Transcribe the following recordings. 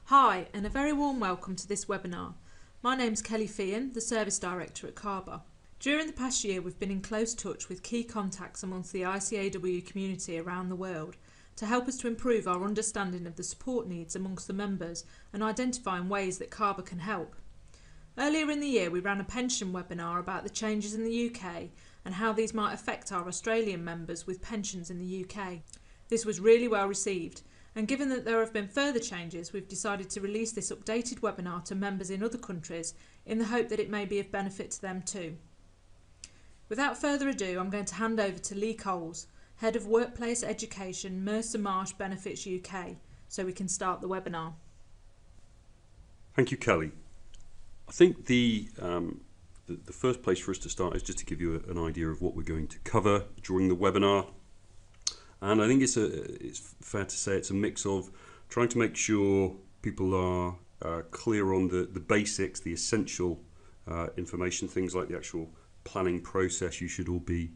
Hi, and a very warm welcome to this webinar. My name's Kelly Feehan, the Service Director at CABA. During the past year, we've been in close touch with key contacts amongst the ICAW community around the world to help us to improve our understanding of the support needs amongst the members and identifying ways that CABA can help. Earlier in the year, we ran a pension webinar about the changes in the UK and how these might affect our Australian members with pensions in the UK. This was really well received, and given that there have been further changes, we've decided to release this updated webinar to members in other countries in the hope that it may be of benefit to them too. Without further ado, I'm going to hand over to Lee Coles, Head of Workplace Education, Mercer Marsh Benefits UK, so we can start the webinar. Thank you, Kelly. I think the first place for us to start is just to give you an idea of what we're going to cover during the webinar. And I think it's fair to say it's a mix of trying to make sure people are clear on the basics, the essential information, things like the actual planning process you should all be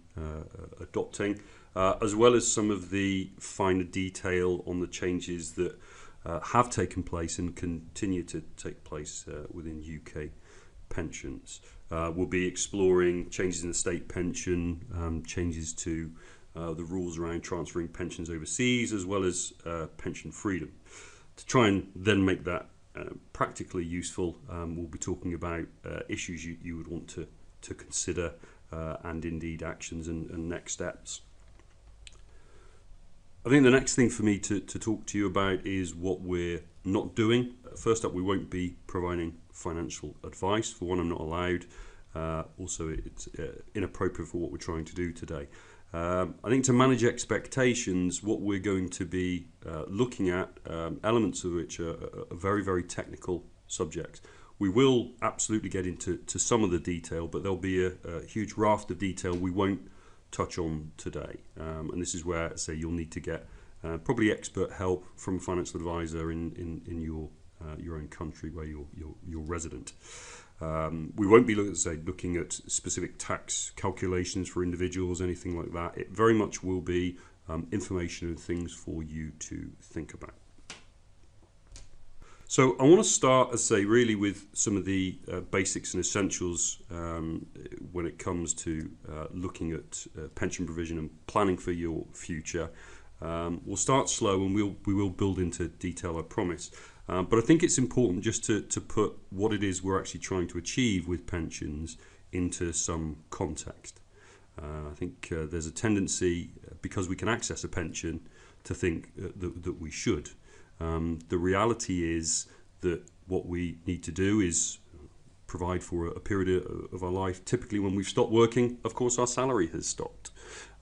adopting, as well as some of the finer detail on the changes that have taken place and continue to take place within UK pensions. We'll be exploring changes in the state pension, changes to the rules around transferring pensions overseas, as well as pension freedom. To try and then make that practically useful, we'll be talking about issues you would want to consider and indeed actions and next steps. I think the next thing for me to talk to you about is what we're not doing. First up, we won't be providing financial advice. For one, I'm not allowed. Also, it's inappropriate for what we're trying to do today. I think to manage expectations, what we're going to be looking at, elements of which are very, very technical subjects. We will absolutely get into some of the detail, but there'll be a huge raft of detail we won't touch on today. And this is where, say, you'll need to get probably expert help from a financial advisor in your own country where you're resident. We won't be looking at specific tax calculations for individuals, anything like that. It very much will be information and things for you to think about. So I want to start, as I say, really with some of the basics and essentials when it comes to looking at pension provision and planning for your future. We'll start slow and we will build into detail, I promise. But I think it's important just to put what it is we're actually trying to achieve with pensions into some context. I think there's a tendency, because we can access a pension, to think that we should. The reality is that what we need to do is provide for a period of our life. Typically when we've stopped working, of course our salary has stopped.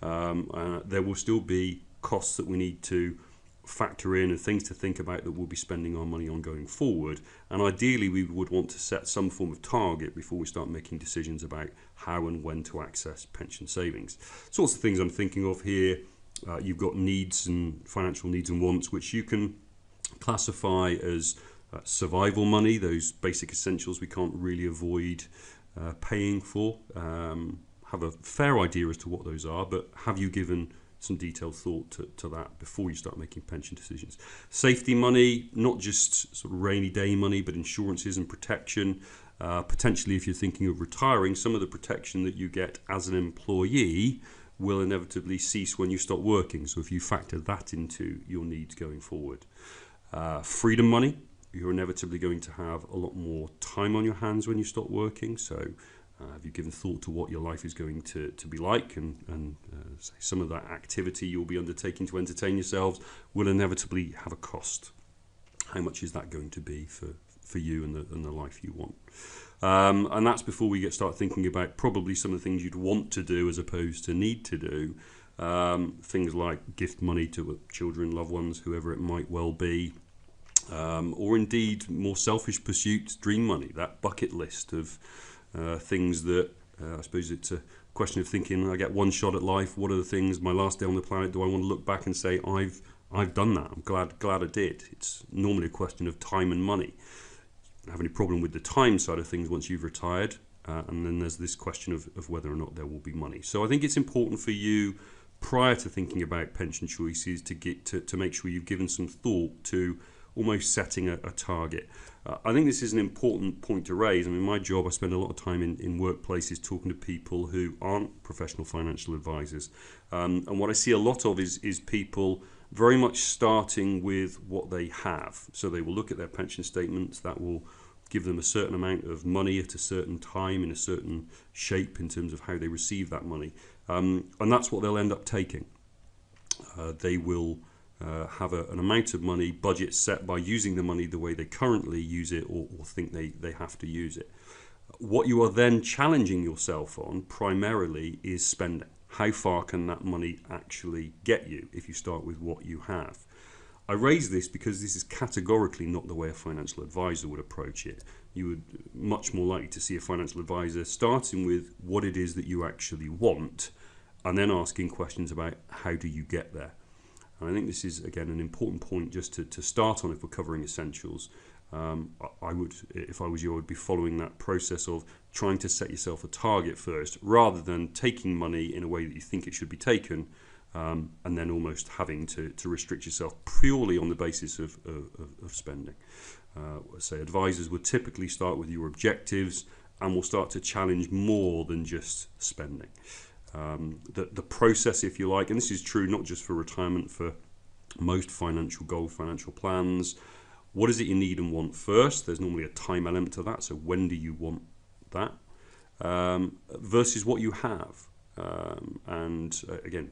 There will still be costs that we need to factor in and things to think about that we'll be spending our money on going forward, and ideally we would want to set some form of target before we start making decisions about how and when to access pension savings. Sorts of things I'm thinking of here. You've got needs and financial needs and wants, which you can classify as survival money, those basic essentials we can't really avoid paying for. Have a fair idea as to what those are, but have you given some detailed thought to that before you start making pension decisions? Safety money, not just sort of rainy day money, but insurances and protection. Potentially, if you're thinking of retiring, some of the protection that you get as an employee will inevitably cease when you stop working. So if you factor that into your needs going forward. Freedom money, you're inevitably going to have a lot more time on your hands when you stop working. So have you given thought to what your life is going to be like, and say some of that activity you'll be undertaking to entertain yourselves will inevitably have a cost. How much is that going to be for you and the life you want? And that's before we start thinking about probably some of the things you'd want to do as opposed to need to do. Things like gift money to children, loved ones, whoever it might well be. Or indeed more selfish pursuits, dream money, that bucket list of things that I suppose it's a question of thinking, I get one shot at life, what are the things, my last day on the planet, do I want to look back and say I've done that, I'm glad I did. It's normally a question of time and money. Don't have any problem with the time side of things once you've retired, and then there's this question of whether or not there will be money. So I think it's important for you, prior to thinking about pension choices, to make sure you've given some thought to almost setting a target. I think this is an important point to raise. I mean, my job, I spend a lot of time in workplaces talking to people who aren't professional financial advisors. And what I see a lot of is people very much starting with what they have. So they will look at their pension statements, that will give them a certain amount of money at a certain time in a certain shape in terms of how they receive that money. And that's what they'll end up taking. They will have an amount of money, budget set by using the money the way they currently use it or think they have to use it. What you are then challenging yourself on primarily is spending. How far can that money actually get you if you start with what you have? I raise this because this is categorically not the way a financial advisor would approach it. You would much more likely to see a financial advisor starting with what it is that you actually want and then asking questions about how do you get there. And I think this is, again, an important point just to start on if we're covering essentials. I would, if I was you, I would be following that process of trying to set yourself a target first rather than taking money in a way that you think it should be taken and then almost having to restrict yourself purely on the basis of spending. Say advisors would typically start with your objectives and will start to challenge more than just spending. The process, if you like, and this is true not just for retirement, for most financial goals, financial plans. What is it you need and want first? There's normally a time element to that. So when do you want that? Versus what you have. And again,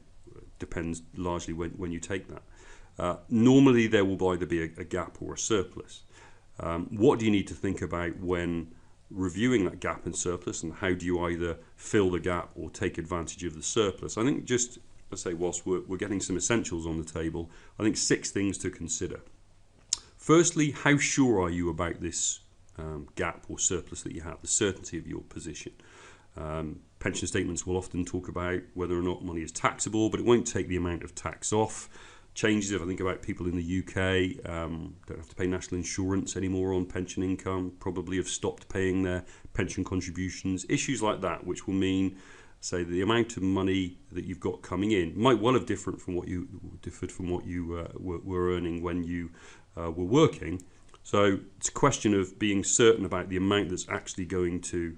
depends largely when you take that. Normally there will either be a gap or a surplus. What do you need to think about when reviewing that gap and surplus, and how do you either fill the gap or take advantage of the surplus? I think just, let's say, whilst we're getting some essentials on the table, I think 6 things to consider. Firstly, how sure are you about this gap or surplus that you have, the certainty of your position? Pension statements will often talk about whether or not money is taxable, but it won't take the amount of tax off. Changes, if I think about people in the UK, don't have to pay national insurance anymore on pension income, probably have stopped paying their pension contributions. Issues like that, which will mean, say, the amount of money that you've got coming in might well have differed from what you were earning when you were working. So it's a question of being certain about the amount that's actually going to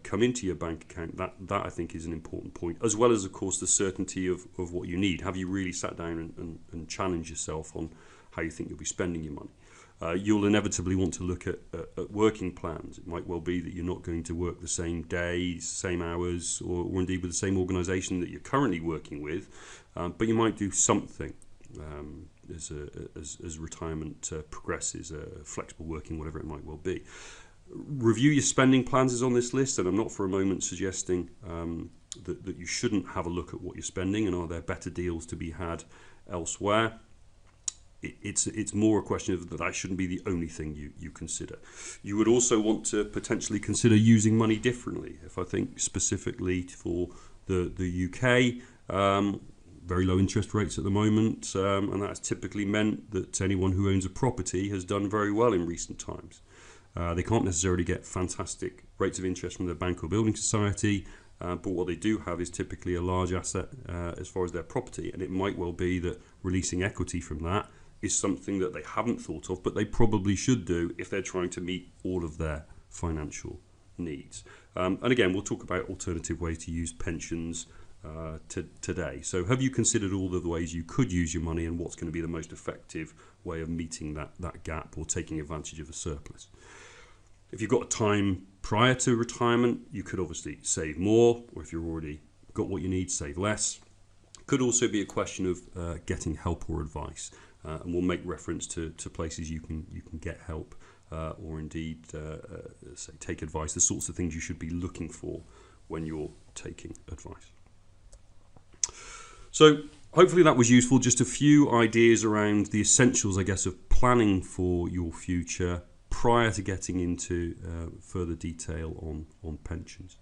come into your bank account. That I think is an important point, as well as, of course, the certainty of what you need. Have you really sat down and challenged yourself on how you think you'll be spending your money? You'll inevitably want to look at working plans. It might well be that you're not going to work the same days, same hours, or indeed with the same organisation that you're currently working with, but you might do something as retirement progresses, flexible working, whatever it might well be. Review your spending plans is on this list, and I'm not for a moment suggesting that you shouldn't have a look at what you're spending and are there better deals to be had elsewhere. It's more a question of that shouldn't be the only thing you consider. You would also want to potentially consider using money differently. If I think specifically for the UK, very low interest rates at the moment, and that's typically meant that anyone who owns a property has done very well in recent times. They can't necessarily get fantastic rates of interest from their bank or building society, but what they do have is typically a large asset as far as their property, and it might well be that releasing equity from that is something that they haven't thought of, but they probably should do if they're trying to meet all of their financial needs. And again, we'll talk about alternative ways to use pensions today. So have you considered all of the ways you could use your money and what's going to be the most effective way of meeting that gap or taking advantage of a surplus? If you've got time prior to retirement, you could obviously save more, or if you've already got what you need, save less. Could also be a question of getting help or advice, and we'll make reference to places you can get help or indeed say take advice, the sorts of things you should be looking for when you're taking advice. So hopefully that was useful. Just a few ideas around the essentials, I guess, of planning for your future prior to getting into further detail on pensions.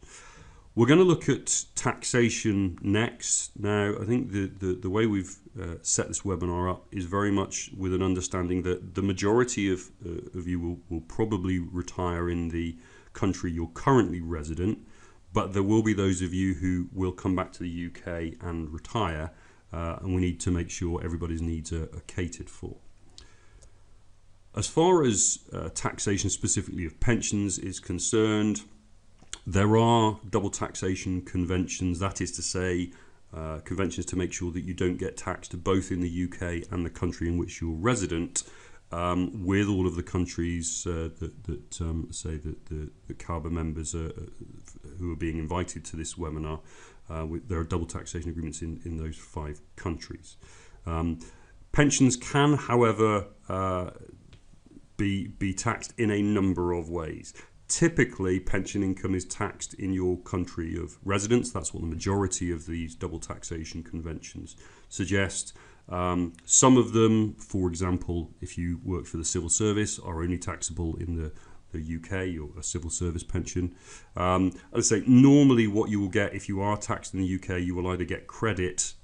We're going to look at taxation next. Now, I think the way we've set this webinar up is very much with an understanding that the majority of you will probably retire in the country you're currently resident, but there will be those of you who will come back to the UK and retire, and we need to make sure everybody's needs are catered for. As far as taxation specifically of pensions is concerned, there are double taxation conventions, that is to say, conventions to make sure that you don't get taxed both in the UK and the country in which you're resident, with all of the countries say that the CABA members who are being invited to this webinar. There are double taxation agreements in those 5 countries. Pensions can, however, be taxed in a number of ways. Typically, pension income is taxed in your country of residence. That's what the majority of these double taxation conventions suggest. Some of them, for example, if you work for the civil service, are only taxable in the UK, or a civil service pension. As I say, normally what you will get if you are taxed in the UK, you will either get credit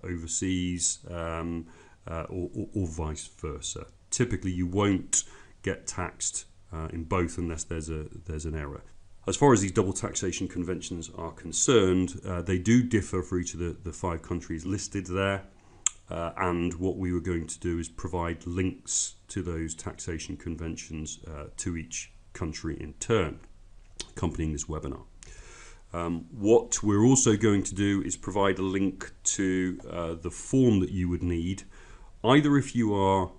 overseas or vice versa. Typically, you won't get taxed in both unless there's an error. As far as these double taxation conventions are concerned, they do differ for each of the 5 countries listed there. And what we were going to do is provide links to those taxation conventions to each country in turn, accompanying this webinar. What we're also going to do is provide a link to the form that you would need, either if you are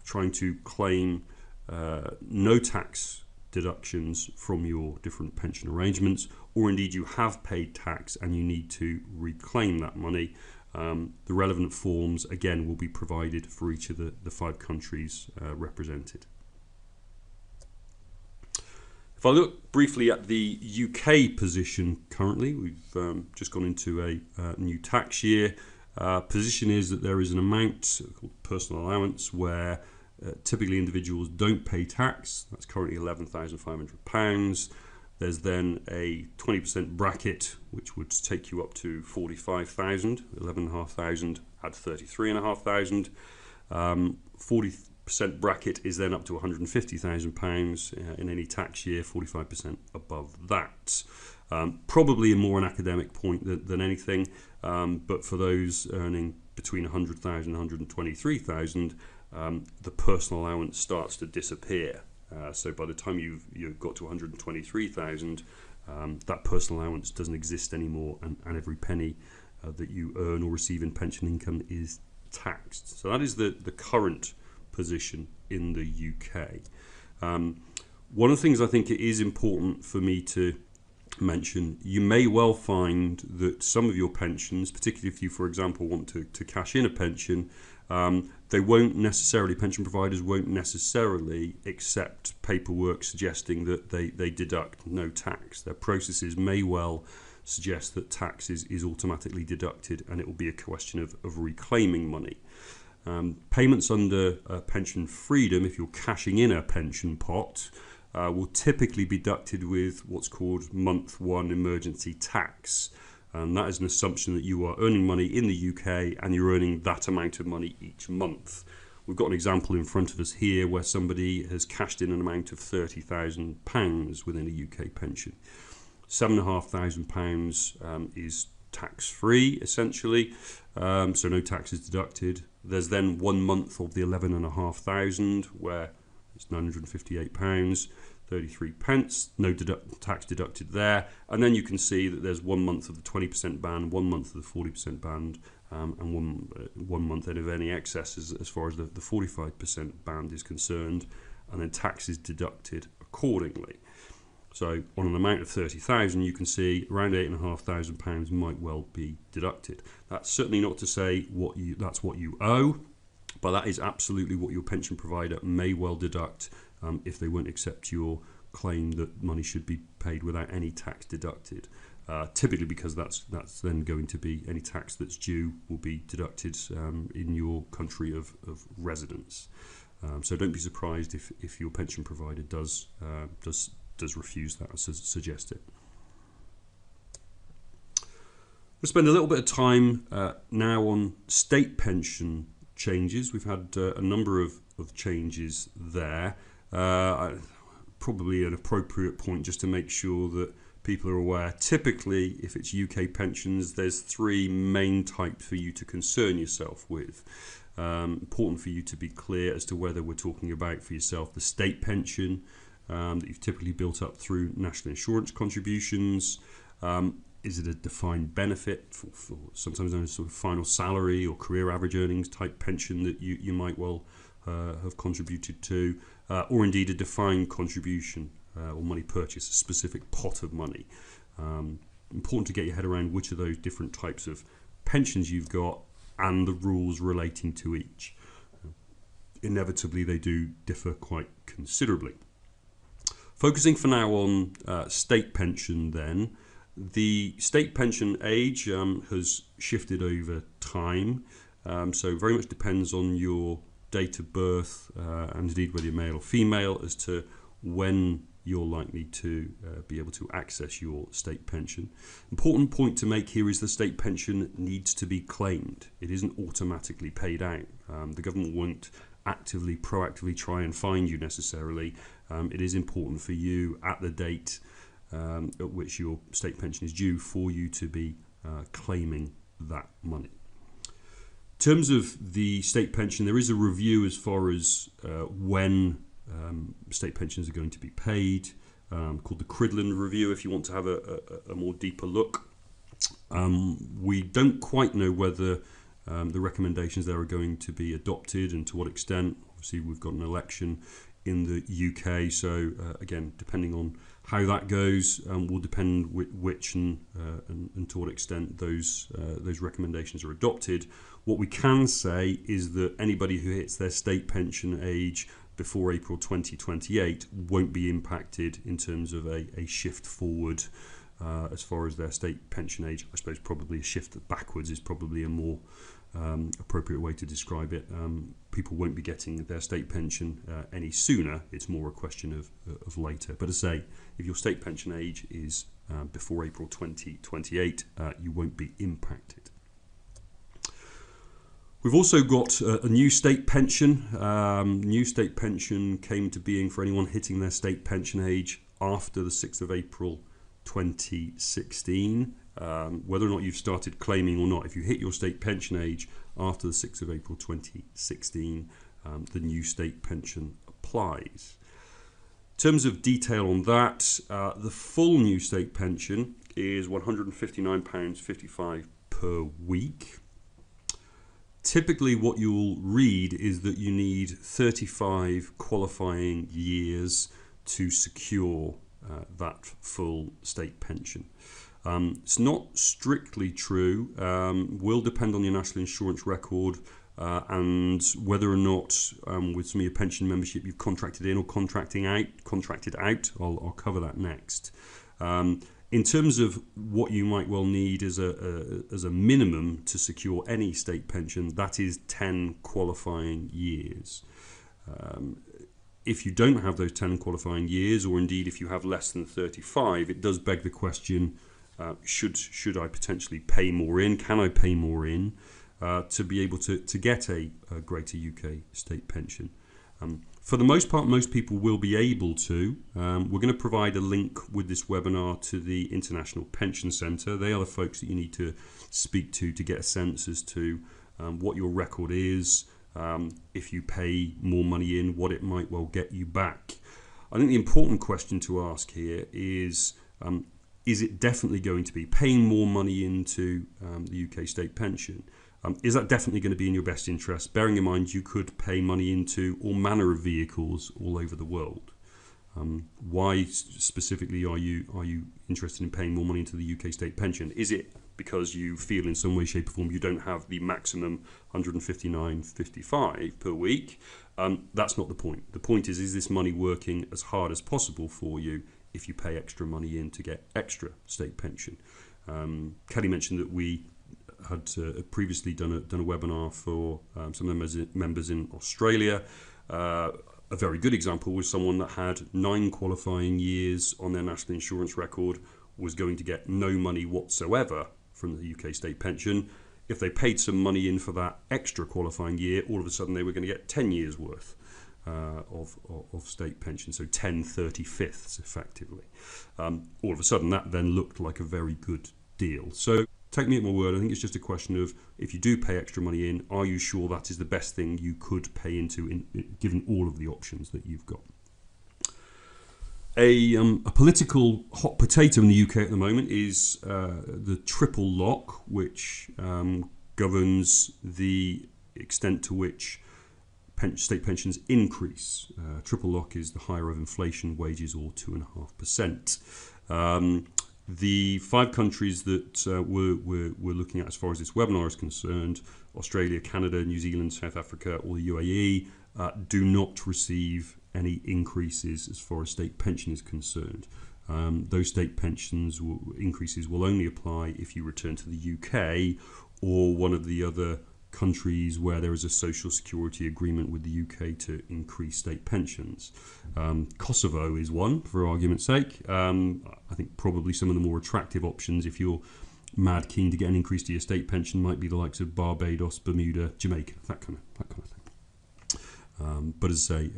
trying to claim no tax deductions from your different pension arrangements, or indeed you have paid tax and you need to reclaim that money. The relevant forms, again, will be provided for each of the 5 countries represented. If I look briefly at the UK position currently, we've just gone into a new tax year. Position is that there is an amount called personal allowance where typically individuals don't pay tax. That's currently £11,500. There's then a 20% bracket, which would take you up to 45,000, 11,500 at 33,500. 40% bracket is then up to £150,000 in any tax year, 45% above that. Probably more an academic point than anything, but for those earning between 100,000 and 123,000, the personal allowance starts to disappear. So by the time you've got to 123,000, that personal allowance doesn't exist anymore, and every penny that you earn or receive in pension income is taxed. So that is the current position in the UK. One of the things I think it is important for me to mention, you may well find that some of your pensions, particularly if you, for example, want to cash in a pension, pension providers won't necessarily accept paperwork suggesting that they deduct no tax. Their processes may well suggest that tax is automatically deducted, and it will be a question of reclaiming money. Payments under pension freedom, if you're cashing in a pension pot, will typically be deducted with what's called month 1 emergency tax. And that is an assumption that you are earning money in the UK and you're earning that amount of money each month. We've got an example in front of us here where somebody has cashed in an amount of £30,000 within a UK pension. £7,500 is tax-free, essentially, so no tax is deducted. There's then 1 month of the 11,500 where it's £958. 33 pence, no tax deducted there, and then you can see that there's 1 month of the 20% band, 1 month of the 40% band, and one month of any excess as far as the 45% band is concerned, and then tax is deducted accordingly. So on an amount of 30,000, you can see around £8,500 might well be deducted. That's certainly not to say that's what you owe, but that is absolutely what your pension provider may well deduct if they won't accept your claim that money should be paid without any tax deducted. Typically because that's then going to be any tax that's due will be deducted in your country of residence. So don't be surprised if your pension provider does refuse that or suggest it. We'll spend a little bit of time now on state pension changes. We've had a number of changes there. Probably an appropriate point just to make sure that people are aware. Typically, if it's UK pensions, there's 3 main types for you to concern yourself with. Important for you to be clear as to whether we're talking about for yourself the state pension that you've typically built up through national insurance contributions. Is it a defined benefit for sometimes known as sort of final salary or career average earnings type pension that you might well have contributed to, or indeed a defined contribution or money purchase, a specific pot of money. Important to get your head around which of those different types of pensions you've got and the rules relating to each. Inevitably, they do differ quite considerably. Focusing for now on state pension then, the state pension age has shifted over time, so very much depends on your date of birth and indeed whether you're male or female as to when you're likely to be able to access your state pension. Important point to make here is the state pension needs to be claimed. It isn't automatically paid out. The government won't actively, proactively try and find you necessarily. It is important for you at the date at which your state pension is due for you to be claiming that money. In terms of the state pension, there is a review as far as when state pensions are going to be paid, called the Cridland Review if you want to have a more deeper look. We don't quite know whether the recommendations there are going to be adopted and to what extent. Obviously we've got an election in the UK, so again, depending on how that goes will depend which and to what extent those recommendations are adopted. What we can say is that anybody who hits their state pension age before April 2028 won't be impacted in terms of a shift forward as far as their state pension age. I suppose probably a shift backwards is probably a more appropriate way to describe it. People won't be getting their state pension any sooner. It's more a question of later. But as I say, if your state pension age is before April 2028, you won't be impacted. We've also got a new state pension. New state pension came to being for anyone hitting their state pension age after the 6th of April 2016. Whether or not you've started claiming or not, if you hit your state pension age after the 6th of April 2016, the new state pension applies. In terms of detail on that, the full new state pension is £159.55 per week. Typically what you'll read is that you need 35 qualifying years to secure that full state pension. It's not strictly true, will depend on your national insurance record and whether or not with some of your pension membership you've contracted in or contracted out. I'll cover that next. In terms of what you might well need as a minimum to secure any state pension, that is 10 qualifying years. If you don't have those 10 qualifying years, or indeed if you have less than 35, it does beg the question, should I potentially pay more in? Can I pay more in to be able to get a greater UK state pension? For the most part, most people will be able to. We're going to provide a link with this webinar to the International Pension Centre. They are the folks that you need to speak to get a sense as to what your record is, if you pay more money in, what it might well get you back. I think the important question to ask here is it definitely going to be paying more money into the UK state pension? Is that definitely going to be in your best interest, bearing in mind you could pay money into all manner of vehicles all over the world? Why specifically are you interested in paying more money into the UK state pension? Is it because you feel in some way, shape or form you don't have the maximum £159.55 per week? That's not the point. The point is this money working as hard as possible for you if you pay extra money in to get extra state pension? Kelly mentioned that we had previously done a webinar for some members in Australia. A very good example was someone that had 9 qualifying years on their national insurance record, was going to get no money whatsoever from the UK state pension. If they paid some money in for that extra qualifying year, all of a sudden they were going to get 10 years worth of state pension, so 10/35ths effectively. All of a sudden that then looked like a very good deal. So take me at my word. I think it's just a question of, if you do pay extra money in, are you sure that is the best thing you could pay into, given all of the options that you've got? A political hot potato in the UK at the moment is the triple lock, which governs the extent to which state pensions increase. Triple lock is the higher of inflation, wages, or 2.5%. The 5 countries that we're looking at as far as this webinar is concerned, Australia, Canada, New Zealand, South Africa, or the UAE, do not receive any increases as far as state pension is concerned. Those state pensions increases will only apply if you return to the UK or one of the other countries where there is a social security agreement with the UK to increase state pensions. Kosovo is one, for argument's sake. I think probably some of the more attractive options, if you're mad keen to get an increase to your state pension, might be the likes of Barbados, Bermuda, Jamaica, that kind of thing. But as I say,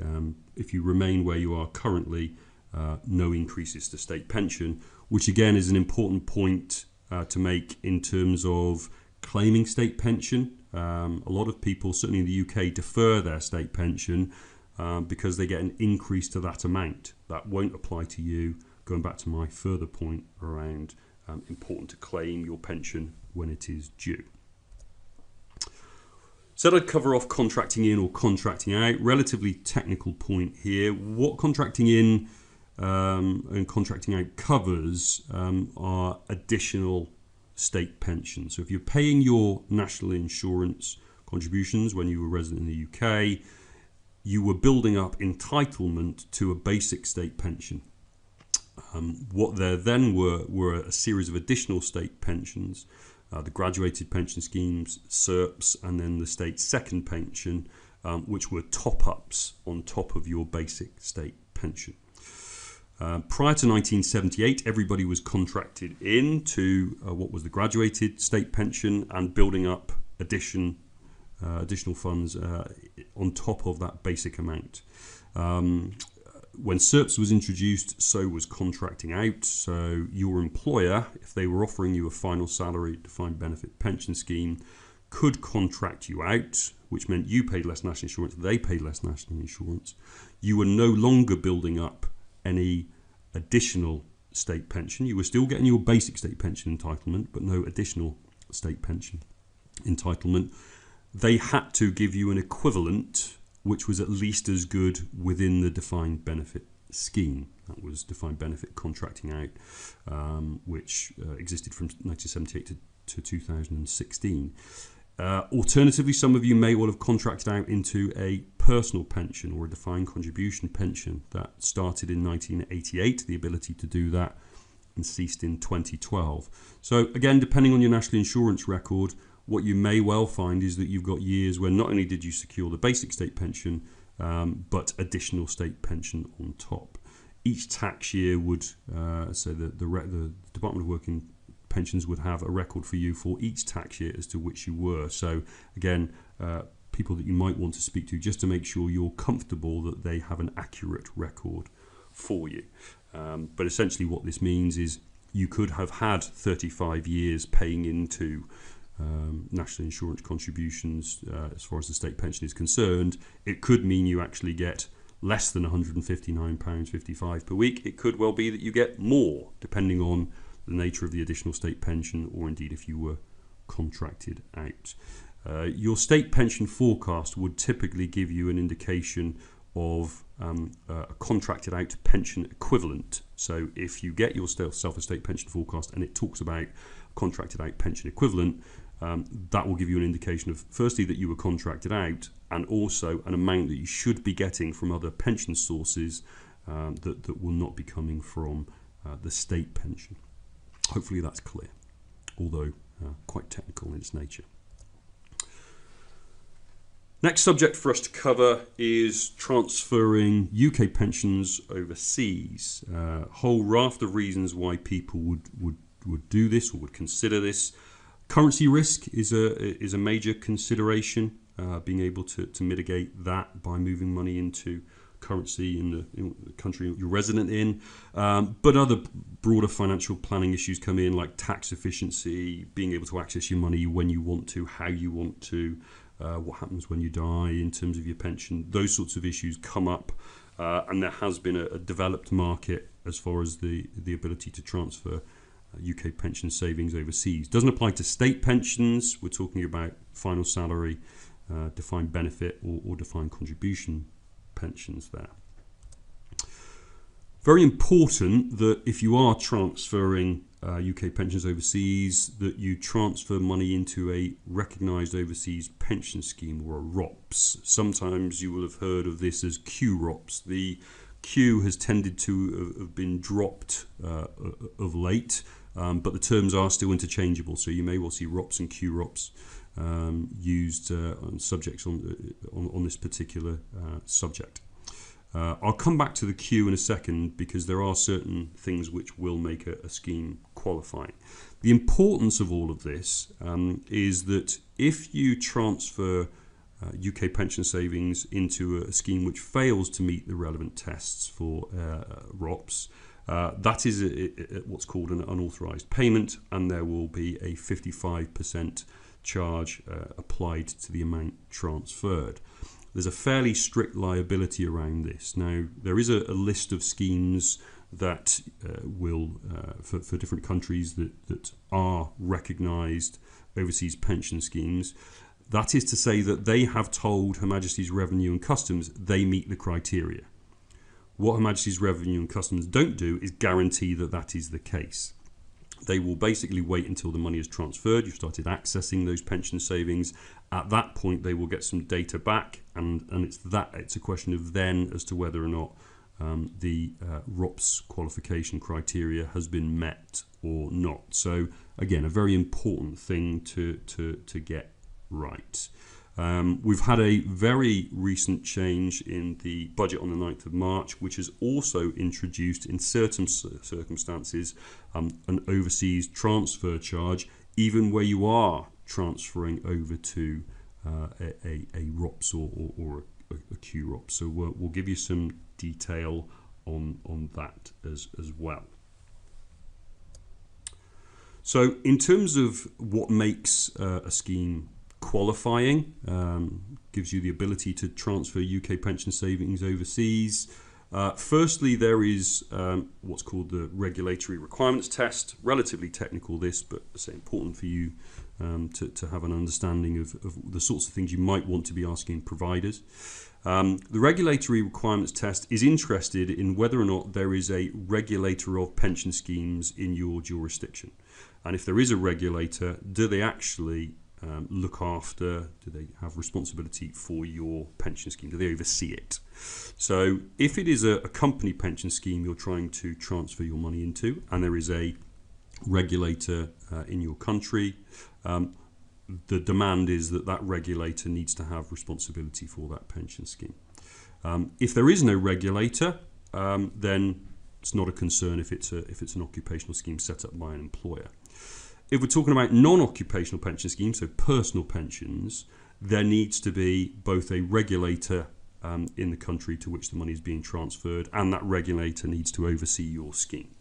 if you remain where you are currently, no increases to state pension, which again is an important point to make in terms of claiming state pension. A lot of people, certainly in the UK, defer their state pension because they get an increase to that amount. That won't apply to you. Going back to my further point around important to claim your pension when it is due. Said I'd cover off contracting in or contracting out. Relatively technical point here. What contracting in and contracting out covers are additional state pensions. So if you're paying your national insurance contributions when you were resident in the UK, you were building up entitlement to a basic state pension. What there then were a series of additional state pensions, the graduated pension schemes, SERPs, and then the state second pension, which were top-ups on top of your basic state pension. Prior to 1978, everybody was contracted in to what was the graduated state pension and building up additional funds on top of that basic amount. When SERPs was introduced, so was contracting out. So your employer, if they were offering you a final salary defined benefit pension scheme, could contract you out, which meant you paid less national insurance, they paid less national insurance. You were no longer building up any additional state pension. You were still getting your basic state pension entitlement, but no additional state pension entitlement. They had to give you an equivalent which was at least as good within the defined benefit scheme. That was defined benefit contracting out, which existed from 1978 to 2016. Alternatively, some of you may well have contracted out into a personal pension or a defined contribution pension that started in 1988, the ability to do that, and ceased in 2012. So again, depending on your national insurance record, what you may well find is that you've got years where not only did you secure the basic state pension, but additional state pension on top. Each tax year would, so the Department of Work and Pensions would have a record for you for each tax year as to which you were. So again, people that you might want to speak to just to make sure you're comfortable that they have an accurate record for you. But essentially what this means is you could have had 35 years paying into national insurance contributions as far as the state pension is concerned. It could mean you actually get less than £159.55 per week. It could well be that you get more, depending on the nature of the additional state pension, or indeed if you were contracted out. Your state pension forecast would typically give you an indication of a contracted out pension equivalent. So if you get your self-estate pension forecast and it talks about contracted out pension equivalent, that will give you an indication of, firstly, that you were contracted out, and also an amount that you should be getting from other pension sources that will not be coming from the state pension. Hopefully that's clear, although quite technical in its nature. Next subject for us to cover is transferring UK pensions overseas. A whole raft of reasons why people would do this or would consider this. Currency risk is a major consideration, being able to mitigate that by moving money into currency in the country you're resident in. But other broader financial planning issues come in, like tax efficiency, being able to access your money when you want to, how you want to, what happens when you die in terms of your pension. Those sorts of issues come up, and there has been a developed market as far as the ability to transfer UK pension savings overseas. Doesn't apply to state pensions. We're talking about final salary, defined benefit or defined contribution pensions there. Very important that if you are transferring UK pensions overseas, that you transfer money into a recognised overseas pension scheme, or a ROPS. Sometimes you will have heard of this as QROPS. The Q has tended to have been dropped of late, but the terms are still interchangeable, so you may well see ROPS and QROPS used on subjects on this particular subject. I'll come back to the Q in a second, because there are certain things which will make a scheme qualifying. The importance of all of this is that if you transfer UK pension savings into a scheme which fails to meet the relevant tests for ROPS, that is what's called an unauthorised payment, and there will be a 55% charge applied to the amount transferred. There's a fairly strict liability around this. Now, there is a list of schemes that will, for different countries, that are recognised overseas pension schemes. That is to say that they have told Her Majesty's Revenue and Customs they meet the criteria. What Her Majesty's Revenue and Customs don't do is guarantee that that is the case. They will basically wait until the money is transferred, you've started accessing those pension savings. At that point, they will get some data back, and it's a question of then as to whether or not the ROPS qualification criteria has been met or not. So again, a very important thing to get right. We've had a very recent change in the budget on the 9th of March, which has also introduced, in certain circumstances, an overseas transfer charge, even where you are transferring over to a ROPS or a QROPS. So we'll give you some detail on that as well. So in terms of what makes a scheme qualifying, gives you the ability to transfer UK pension savings overseas. Firstly, there is what's called the regulatory requirements test. Relatively technical, this, but it's important for you to have an understanding of the sorts of things you might want to be asking providers. The regulatory requirements test is interested in whether or not there is a regulator of pension schemes in your jurisdiction. And if there is a regulator, do they actually look after, do they have responsibility for your pension scheme? Do they oversee it? So if it is a company pension scheme you're trying to transfer your money into, and there is a regulator in your country, the demand is that that regulator needs to have responsibility for that pension scheme. If there is no regulator, then it's not a concern if it's an occupational scheme set up by an employer. If we're talking about non-occupational pension schemes, so personal pensions, there needs to be both a regulator in the country to which the money is being transferred, and that regulator needs to oversee your scheme.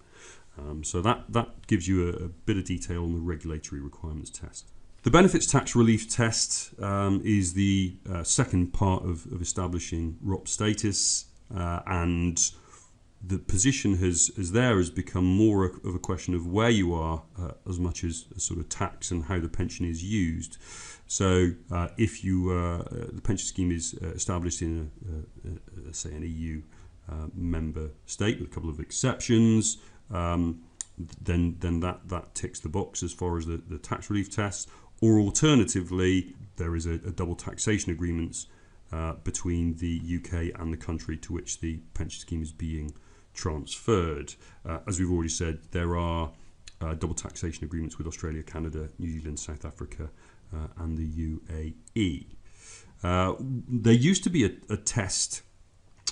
So that gives you a bit of detail on the regulatory requirements test. The benefits tax relief test is the second part of establishing ROP status, and the position has become more of a question of where you are as much as a sort of tax and how the pension is used. So if the pension scheme is established in say an EU member state with a couple of exceptions, then that ticks the box as far as the tax relief test. Or alternatively, there is a double taxation agreement between the UK and the country to which the pension scheme is being transferred. As we've already said, there are double taxation agreements with Australia, Canada, New Zealand, South Africa and the UAE. There used to be a test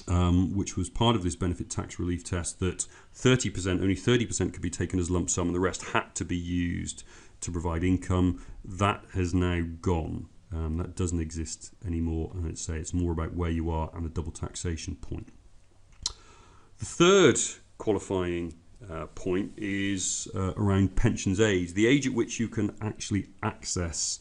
which was part of this benefit tax relief test, that only 30% could be taken as lump sum and the rest had to be used to provide income. That has now gone. That doesn't exist anymore, and it's more about where you are and the double taxation point. The third qualifying point is around pensions age, the age at which you can actually access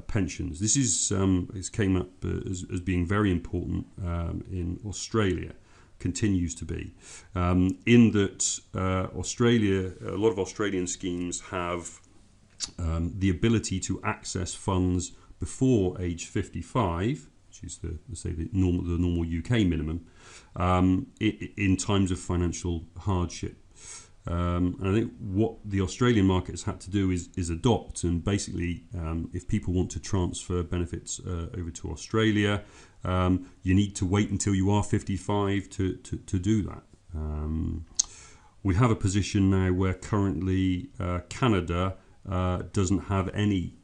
pensions. This came up as being very important in Australia, continues to be, in that Australia, a lot of Australian schemes have the ability to access funds before age 55, which is the normal UK minimum, in times of financial hardship. And I think what the Australian market has had to do is adopt, and basically if people want to transfer benefits over to Australia, you need to wait until you are 55 to do that. We have a position now where currently Canada doesn't have any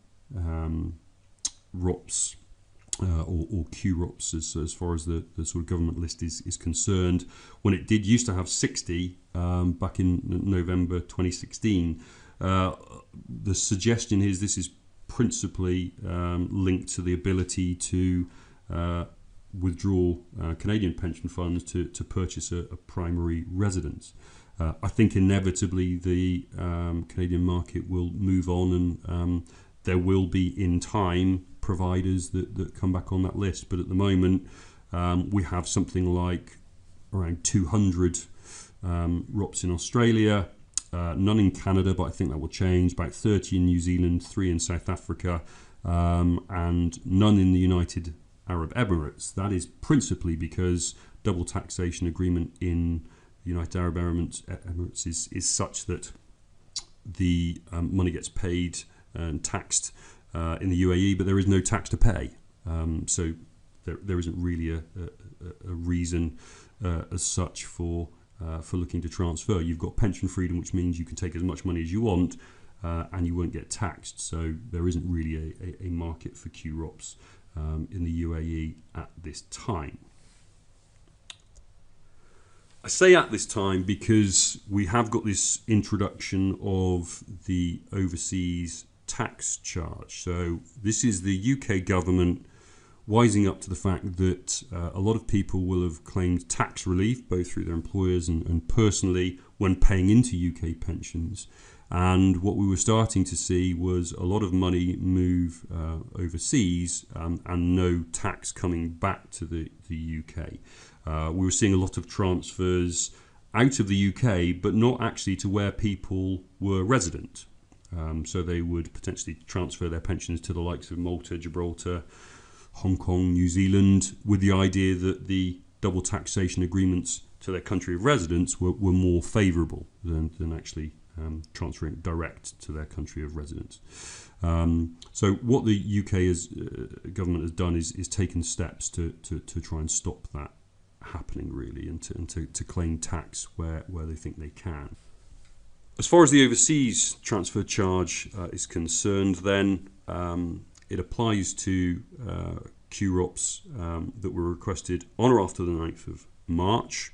ROPS or QROPS as far as the sort of government list is concerned. When it used to have 60 back in November 2016, the suggestion is this is principally linked to the ability to withdraw Canadian pension funds to purchase a primary residence. I think inevitably the Canadian market will move on, and there will be in time providers that come back on that list. But at the moment, we have something like around 200 ROPS in Australia, none in Canada, but I think that will change, about 30 in New Zealand, 3 in South Africa, and none in the United Arab Emirates. That is principally because double taxation agreement in the United Arab Emirates is such that the money gets paid and taxed in the UAE, but there is no tax to pay. So there isn't really a reason as such for looking to transfer. You've got pension freedom, which means you can take as much money as you want and you won't get taxed. So there isn't really a market for QROPS in the UAE at this time. I say at this time because we have got this introduction of the overseas tax charge. So this is the UK government wising up to the fact that a lot of people will have claimed tax relief, both through their employers and personally, when paying into UK pensions. And what we were starting to see was a lot of money move overseas and no tax coming back to the UK. We were seeing a lot of transfers out of the UK, but not actually to where people were resident. So they would potentially transfer their pensions to the likes of Malta, Gibraltar, Hong Kong, New Zealand, with the idea that the double taxation agreements to their country of residence were more favourable than actually transferring direct to their country of residence. So what the UK government has done is taken steps to try and stop that happening, really, and to claim tax where they think they can. As far as the overseas transfer charge is concerned, then it applies to QROPS that were requested on or after the 9th of March.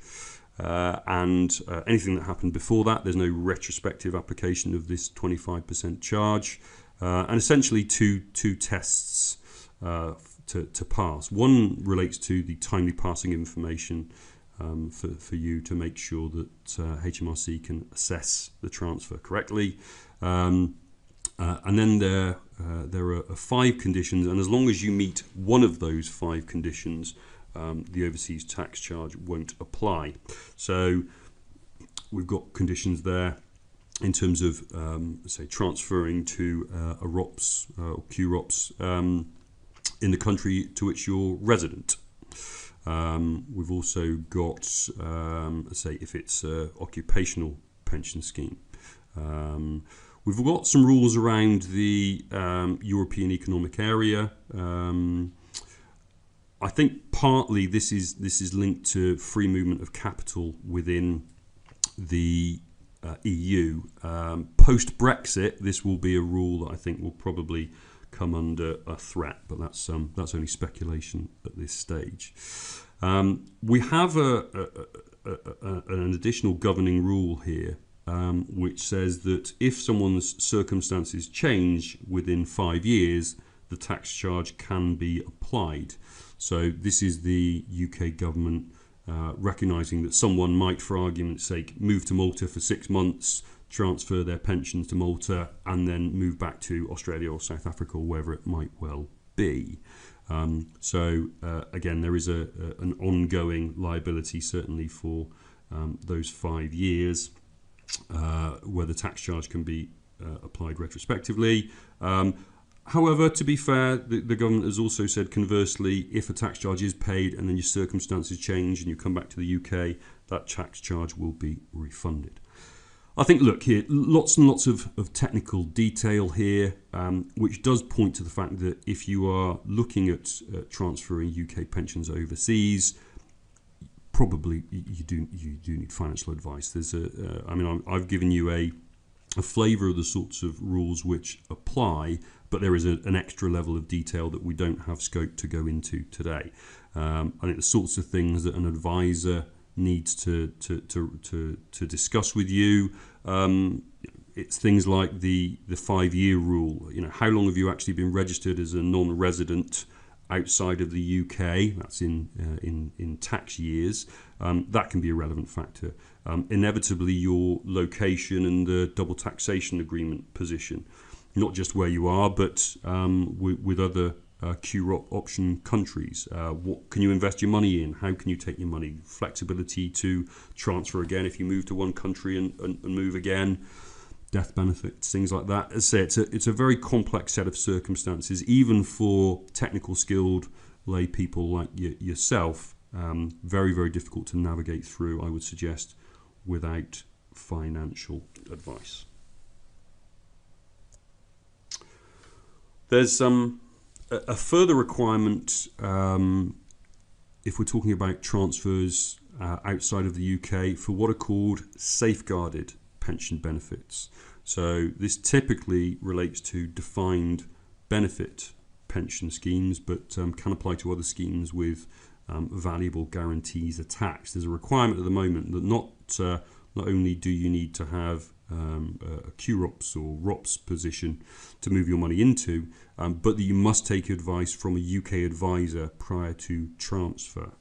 And anything that happened before that, there's no retrospective application of this 25% charge. And essentially two tests to pass. One relates to the timely passing information for you to make sure that HMRC can assess the transfer correctly. And then there are 5 conditions, and as long as you meet one of those 5 conditions, the overseas tax charge won't apply. So we've got conditions there in terms of, say, transferring to a ROPS or QROPS in the country to which you're resident. We've also got, say, if it's an occupational pension scheme. We've got some rules around the European Economic Area. I think partly this is linked to free movement of capital within the EU. Post-Brexit, this will be a rule that I think will probably come under a threat, but that's only speculation at this stage. We have an additional governing rule here, which says that if someone's circumstances change within 5 years, the tax charge can be applied. So this is the UK government recognising that someone might, for argument's sake, move to Malta for 6 months, transfer their pensions to Malta, and then move back to Australia or South Africa or wherever it might well be. Again, there is an ongoing liability, certainly for those 5 years, where the tax charge can be applied retrospectively. However, to be fair, the government has also said conversely, if a tax charge is paid and then your circumstances change and you come back to the UK, that tax charge will be refunded. I think, look here, lots and lots of technical detail here, which does point to the fact that if you are looking at transferring UK pensions overseas, probably you do need financial advice. I've given you a flavour of the sorts of rules which apply, but there is an extra level of detail that we don't have scope to go into today. I think the sorts of things that an advisor needs to discuss with you, it's things like the 5-year rule. How long have you actually been registered as a non-resident outside of the UK? That's in tax years. That can be a relevant factor. Inevitably, your location and the double taxation agreement position, not just where you are, but with other QROP option countries. What can you invest your money in? How can you take your money? Flexibility to transfer again if you move to one country and move again. Death benefits, things like that. As I say, it's a very complex set of circumstances, even for technical skilled lay people like yourself. Very, very difficult to navigate through, I would suggest, without financial advice. There's a further requirement if we're talking about transfers outside of the UK for what are called safeguarded pension benefits. So this typically relates to defined benefit pension schemes, but can apply to other schemes with valuable guarantees attached. There's a requirement at the moment that not only do you need to have a QROPS or ROPS position to move your money into, but that you must take advice from a UK advisor prior to transfer.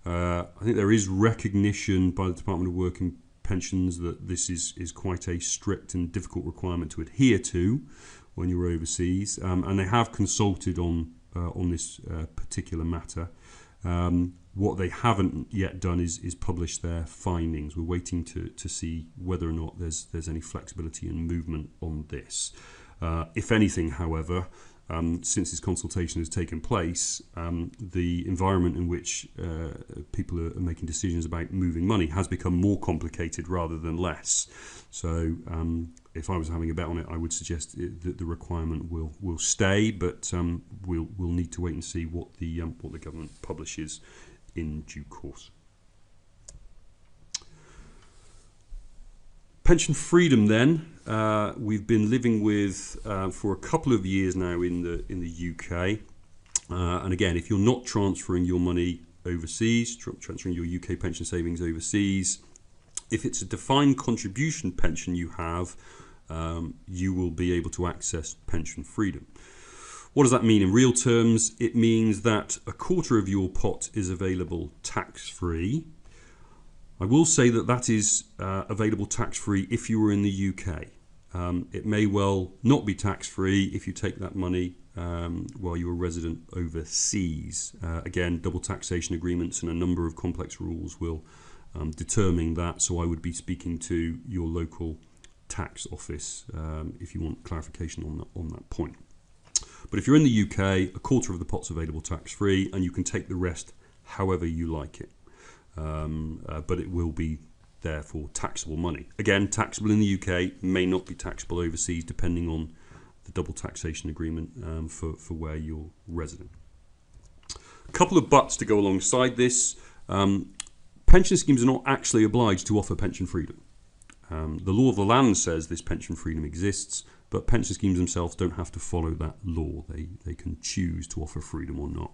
I think there is recognition by the Department of Work and Pensions that this is quite a strict and difficult requirement to adhere to when you're overseas, and they have consulted on this particular matter. What they haven't yet done is publish their findings. We're waiting to see whether or not there's any flexibility and movement on this. If anything, however, since this consultation has taken place, the environment in which people are making decisions about moving money has become more complicated rather than less. So if I was having a bet on it, I would suggest that the requirement will stay, but we'll need to wait and see what the government publishes in due course. Pension freedom, then, we've been living with for a couple of years now in the UK, and again, if you're not transferring your money overseas, transferring your UK pension savings overseas, if it's a defined contribution pension you have, you will be able to access pension freedom. What does that mean in real terms? It means that a quarter of your pot is available tax-free. I will say that is available tax-free if you were in the UK. It may well not be tax-free if you take that money while you're a resident overseas. Again, double taxation agreements and a number of complex rules will determine that, so I would be speaking to your local tax office if you want clarification on that point. But if you're in the UK, a quarter of the pot's available tax-free, and you can take the rest however you like it. But it will be therefore taxable money. Again, taxable in the UK, may not be taxable overseas depending on the double taxation agreement for where you're resident. A couple of buts to go alongside this. Pension schemes are not actually obliged to offer pension freedom. The law of the land says this pension freedom exists, but pension schemes themselves don't have to follow that law. They can choose to offer freedom or not.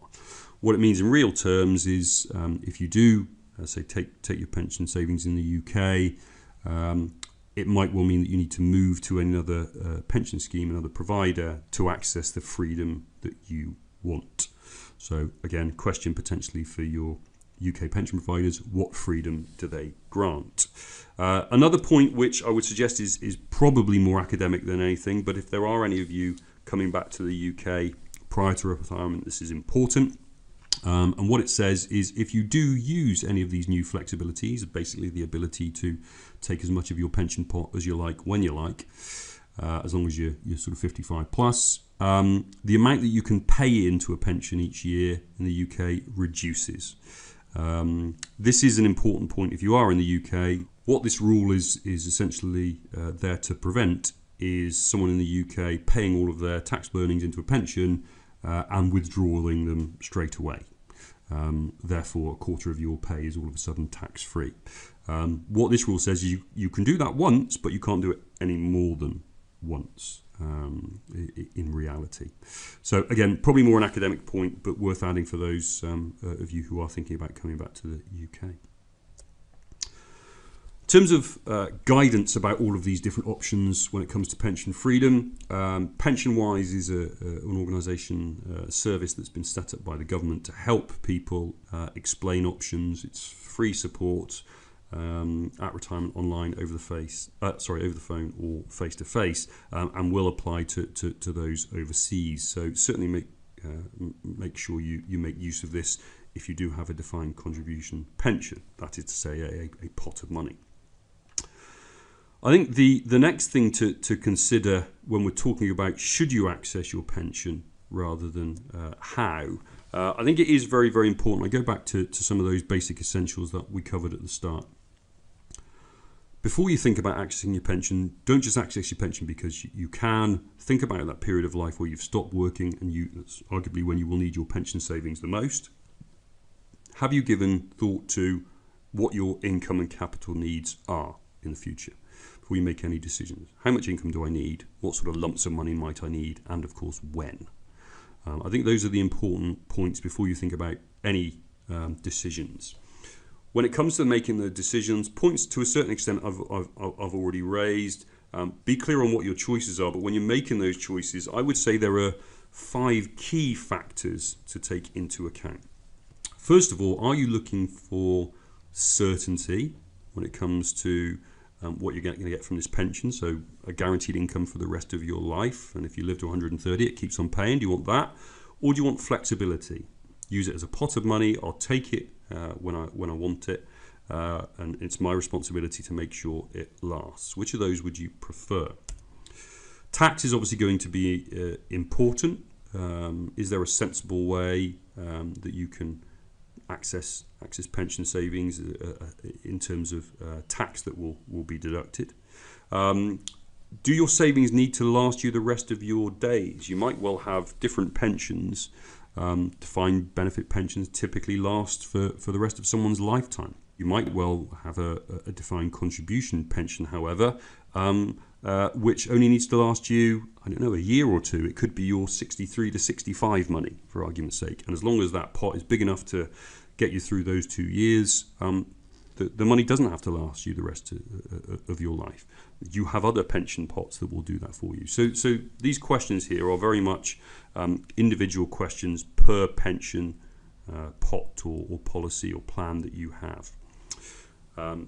What it means in real terms is if you do, say, take your pension savings in the UK, it might well mean that you need to move to another pension scheme, another provider, to access the freedom that you want. So again, question potentially for your UK pension providers, what freedom do they grant? Another point which I would suggest is probably more academic than anything, but if there are any of you coming back to the UK prior to retirement, this is important. And what it says is if you do use any of these new flexibilities, basically the ability to take as much of your pension pot as you like when you like, as long as you're sort of 55 plus, the amount that you can pay into a pension each year in the UK reduces. This is an important point if you are in the UK. What this rule is essentially there to prevent is someone in the UK paying all of their taxable earnings into a pension and withdrawing them straight away. Therefore, a quarter of your pay is all of a sudden tax-free. What this rule says is you can do that once, but you can't do it any more than once in reality. So again, probably more an academic point, but worth adding for those of you who are thinking about coming back to the UK. In terms of guidance about all of these different options when it comes to pension freedom, PensionWise is an organisation, service that's been set up by the government to help people explain options. It's free support at retirement online over the phone or face to face, and will apply to those overseas. So certainly make sure you make use of this if you do have a defined contribution pension. That is to say, a pot of money. I think the next thing to consider when we're talking about should you access your pension rather than how, I think it is very, very important. I go back to some of those basic essentials that we covered at the start. Before you think about accessing your pension, don't just access your pension because you can. Think about that period of life where you've stopped working and that's arguably when you will need your pension savings the most. Have you given thought to what your income and capital needs are in the future before you make any decisions? How much income do I need? What sort of lumps of money might I need? And of course, when? I think those are the important points before you think about any decisions. When it comes to making the decisions, points to a certain extent I've already raised. Be clear on what your choices are, but when you're making those choices, I would say there are 5 key factors to take into account. First of all, are you looking for certainty when it comes to what you're going to get from this pension? So a guaranteed income for the rest of your life, and if you live to 130, it keeps on paying. Do you want that? Or do you want flexibility? Use it as a pot of money. I'll take it when I want it, and it's my responsibility to make sure it lasts. Which of those would you prefer? Tax is obviously going to be important. Is there a sensible way that you can access pension savings in terms of tax that will be deducted? Do your savings need to last you the rest of your days? You might well have different pensions. Defined benefit pensions typically last for the rest of someone's lifetime. You might well have a defined contribution pension, however, which only needs to last you, I don't know, a year or two. It could be your 63 to 65 money, for argument's sake. And as long as that pot is big enough to get you through those 2 years, the money doesn't have to last you the rest of your life. You have other pension pots that will do that for you. So these questions here are very much individual questions per pension pot or policy or plan that you have.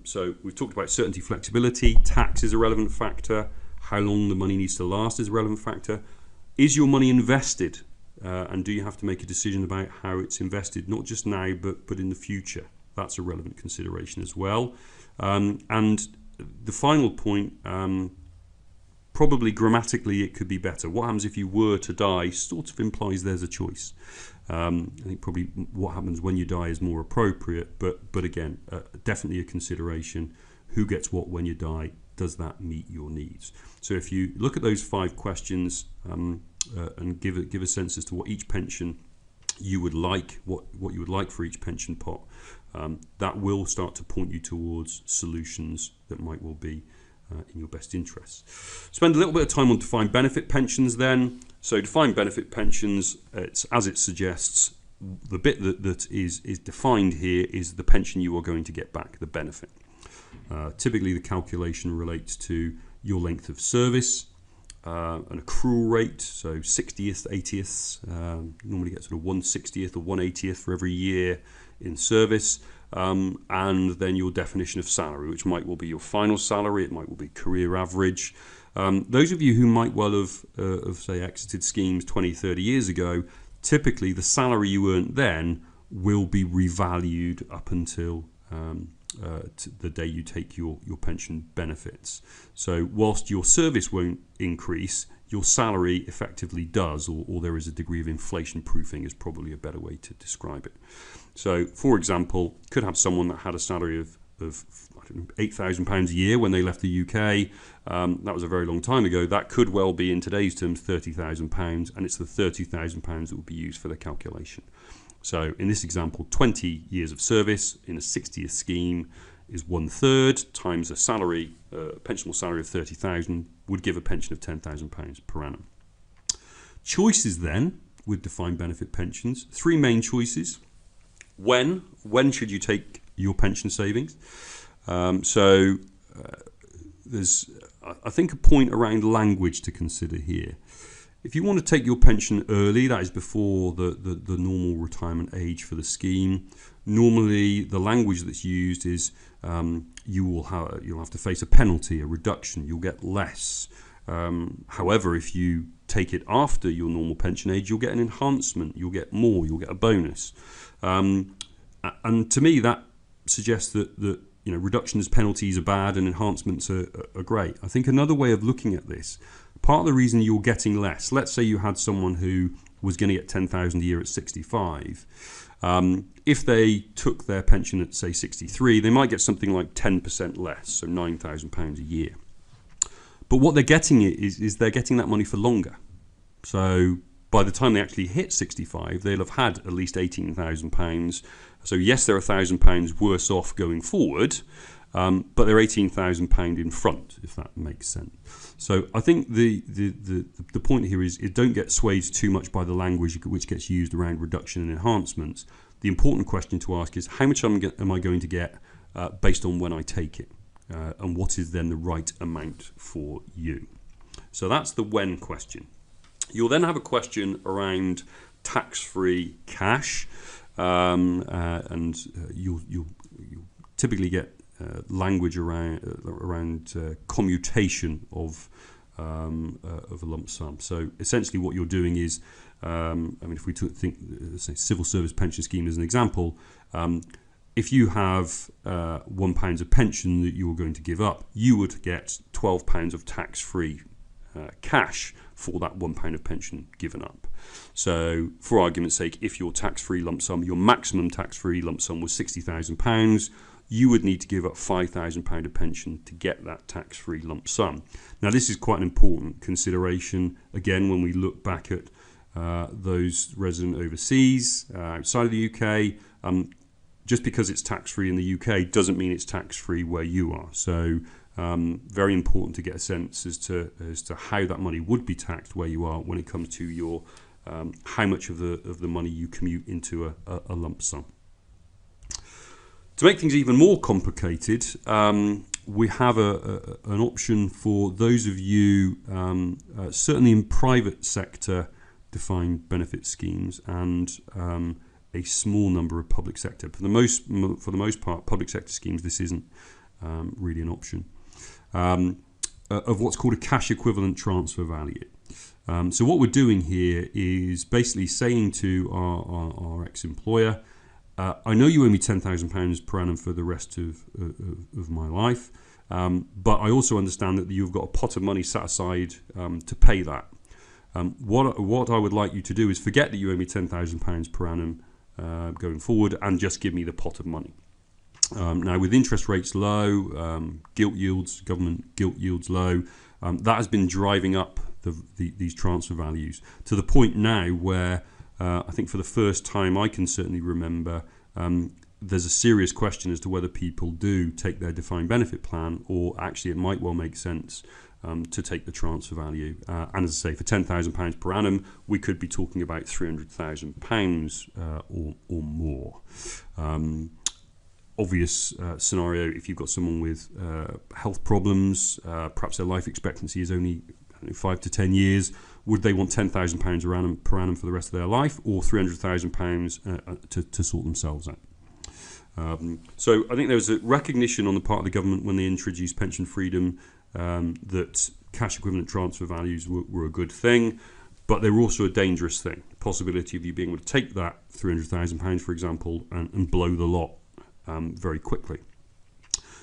So we've talked about certainty, flexibility. Tax is a relevant factor. How long the money needs to last is a relevant factor. Is your money invested? And do you have to make a decision about how it's invested, not just now, but in the future? That's a relevant consideration as well. And the final point, probably grammatically it could be better. What happens if you were to die sort of implies there's a choice. I think probably what happens when you die is more appropriate, but again, definitely a consideration. Who gets what when you die? Does that meet your needs? So if you look at those 5 questions and give a sense as to what each pension you would like, what you would like for each pension pot, that will start to point you towards solutions that might well be in your best interests. Spend a little bit of time on defined benefit pensions then. So defined benefit pensions, it's as it suggests, the bit that is defined here is the pension you are going to get back, the benefit. Typically the calculation relates to your length of service, an accrual rate, so 60th, 80th, normally get sort of 1/60th or 1/80th for every year in service, and then your definition of salary, which might well be your final salary, it might well be career average. Those of you who might well have say, exited schemes 20, 30 years ago, typically the salary you earned then will be revalued up until the day you take your pension benefits. So whilst your service won't increase, your salary effectively does, or there is a degree of inflation proofing is probably a better way to describe it. So, for example, could have someone that had a salary of £8,000 a year when they left the UK. That was a very long time ago. That could well be, in today's terms, £30,000, and it's the £30,000 that will be used for the calculation. So, in this example, 20 years of service in a 60-year scheme is 1/3 times a salary, pensionable salary of £30,000 would give a pension of £10,000 per annum. Choices then with defined benefit pensions, 3 main choices. When should you take your pension savings? There's, I think, a point around language to consider here. If you want to take your pension early, that is before the normal retirement age for the scheme, normally the language that's used is you'll have to face a penalty, a reduction, you'll get less. However, if you take it after your normal pension age, you'll get an enhancement, you'll get more, you'll get a bonus. And to me, that suggests that reductions, penalties are bad and enhancements are great. I think another way of looking at this, part of the reason you're getting less, let's say you had someone who was going to get £10,000 a year at 65. If they took their pension at, say, 63, they might get something like 10% less, so £9,000 a year. But what they're getting is they're getting that money for longer. So by the time they actually hit 65, they'll have had at least £18,000. So yes, they're £1,000 worse off going forward, but they're £18,000 in front, if that makes sense. So I think the point here is don't get swayed too much by the language which gets used around reduction and enhancements. The important question to ask is how much am I going to get based on when I take it, and what is then the right amount for you. So that's the when question. You'll then have a question around tax-free cash, and you'll typically get language around commutation of a lump sum. So essentially, what you're doing is, if we think, say, civil service pension scheme as an example, if you have £1 of pension that you're going to give up, you would get £12 of tax-free cash for that £1 of pension given up. So, for argument's sake, if your tax-free lump sum, your maximum tax-free lump sum was £60,000, you would need to give up £5,000 of pension to get that tax-free lump sum. Now, this is quite an important consideration. Again, when we look back at those resident overseas, outside of the UK, just because it's tax-free in the UK doesn't mean it's tax-free where you are. So, very important to get a sense as to how that money would be taxed where you are when it comes to your how much of the money you commute into a lump sum. To make things even more complicated, we have an option for those of you, certainly in private sector defined benefit schemes, and a small number of public sector. For the most part, public sector schemes, this isn't really an option. Of what's called a cash equivalent transfer value. So what we're doing here is basically saying to our ex-employer, I know you owe me £10,000 per annum for the rest of my life, but I also understand that you've got a pot of money set aside to pay that. What I would like you to do is forget that you owe me £10,000 per annum going forward and just give me the pot of money. Now, with interest rates low, government gilt yields low, that has been driving up these transfer values to the point now where I think for the first time I can certainly remember, there's a serious question as to whether people do take their defined benefit plan, or actually it might well make sense to take the transfer value. And as I say, for £10,000 per annum, we could be talking about £300,000 or more. Obvious scenario, if you've got someone with health problems, perhaps their life expectancy is only 5 to 10 years, would they want £10,000 per annum for the rest of their life, or £300,000 to sort themselves out? So I think there was a recognition on the part of the government when they introduced pension freedom that cash equivalent transfer values were a good thing, but they were also a dangerous thing. The possibility of you being able to take that £300,000, for example, and blow the lot very quickly.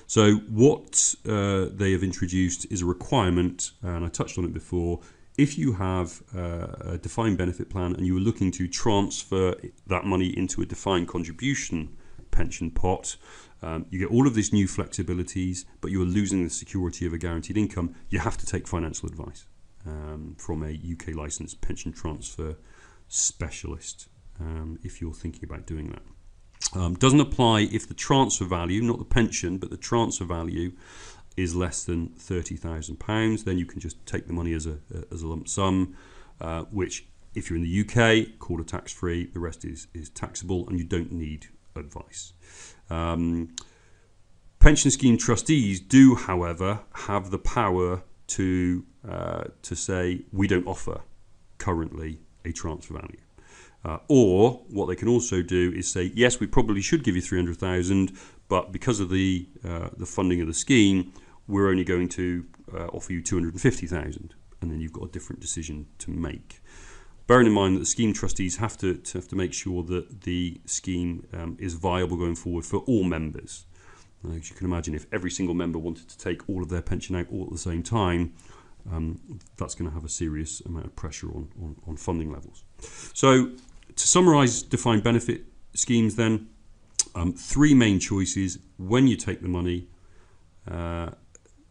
So what they have introduced is a requirement, and I touched on it before. If you have a defined benefit plan and you are looking to transfer that money into a defined contribution pension pot, you get all of these new flexibilities, but you are losing the security of a guaranteed income. You have to take financial advice from a UK licensed pension transfer specialist if you're thinking about doing that. Doesn't apply if the transfer value, not the pension, but the transfer value is less than £30,000. Then you can just take the money as a lump sum, which if you're in the UK, quarter tax free, the rest is taxable, and you don't need advice. Pension scheme trustees do, however, have the power to say we don't offer currently a transfer value. Or what they can also do is say, yes, we probably should give you 300,000, but because of the funding of the scheme, we're only going to offer you 250,000, and then you've got a different decision to make. Bearing in mind that the scheme trustees have to make sure that the scheme is viable going forward for all members. As you can imagine, if every single member wanted to take all of their pension out all at the same time, that's going to have a serious amount of pressure on funding levels. So to summarise defined benefit schemes then, three main choices when you take the money,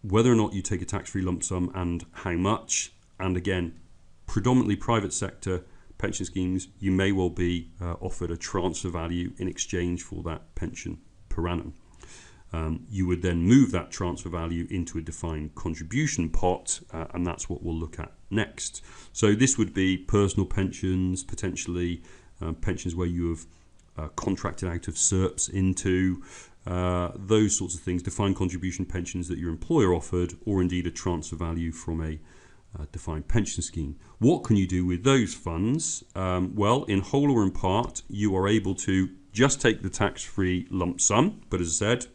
whether or not you take a tax-free lump sum and how much, and again, predominantly private sector pension schemes, you may well be offered a transfer value in exchange for that pension per annum. You would then move that transfer value into a defined contribution pot, and that's what we'll look at next. So this would be personal pensions, potentially pensions where you have contracted out of SERPs into those sorts of things, defined contribution pensions that your employer offered, or indeed a transfer value from a defined pension scheme. What can you do with those funds? Well, in whole or in part, you are able to just take the tax-free lump sum, but as I said,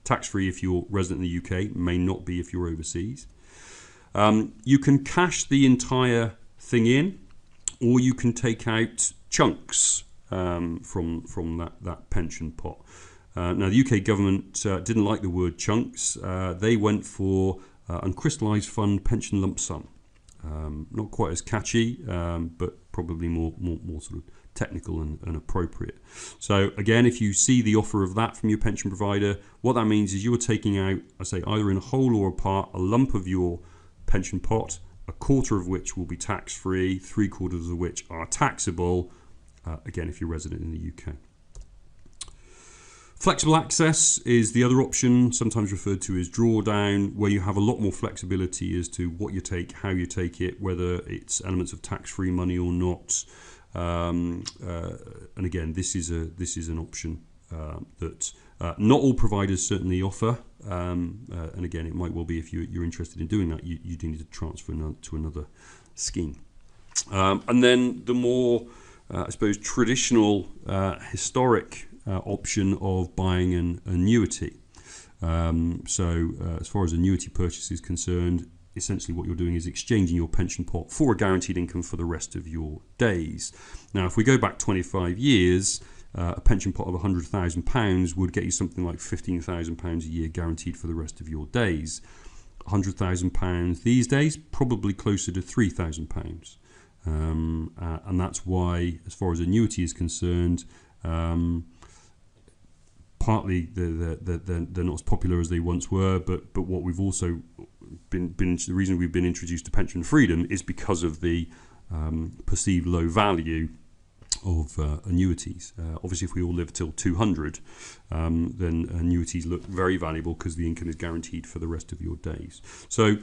tax-free if you're resident in the UK, may not be if you're overseas. You can cash the entire thing in, or you can take out chunks from that pension pot. Now, the UK government didn't like the word chunks. They went for uncrystallised fund pension lump sum. Not quite as catchy, but probably more sort of technical and appropriate. So again, if you see the offer of that from your pension provider, what that means is you're taking out, I say, either in a whole or a part, a lump of your pension pot, a quarter of which will be tax-free, 3/4 of which are taxable, again, if you're resident in the UK. Flexible access is the other option, sometimes referred to as drawdown, where you have a lot more flexibility as to what you take, how you take it, whether it's elements of tax-free money or not. And again, this is an option that not all providers certainly offer. And again, it might well be if you're interested in doing that, you do need to transfer to another scheme. And then the more, I suppose, traditional, historic option of buying an annuity. So as far as annuity purchase is concerned, essentially what you're doing is exchanging your pension pot for a guaranteed income for the rest of your days. Now, if we go back 25 years, a pension pot of £100,000 would get you something like £15,000 a year guaranteed for the rest of your days. £100,000 these days, probably closer to £3,000. And that's why, as far as annuity is concerned, partly they're not as popular as they once were, but what we've also been the reason we've been introduced to pension freedom is because of the perceived low value of annuities. Obviously, if we all live till 200, then annuities look very valuable because the income is guaranteed for the rest of your days. So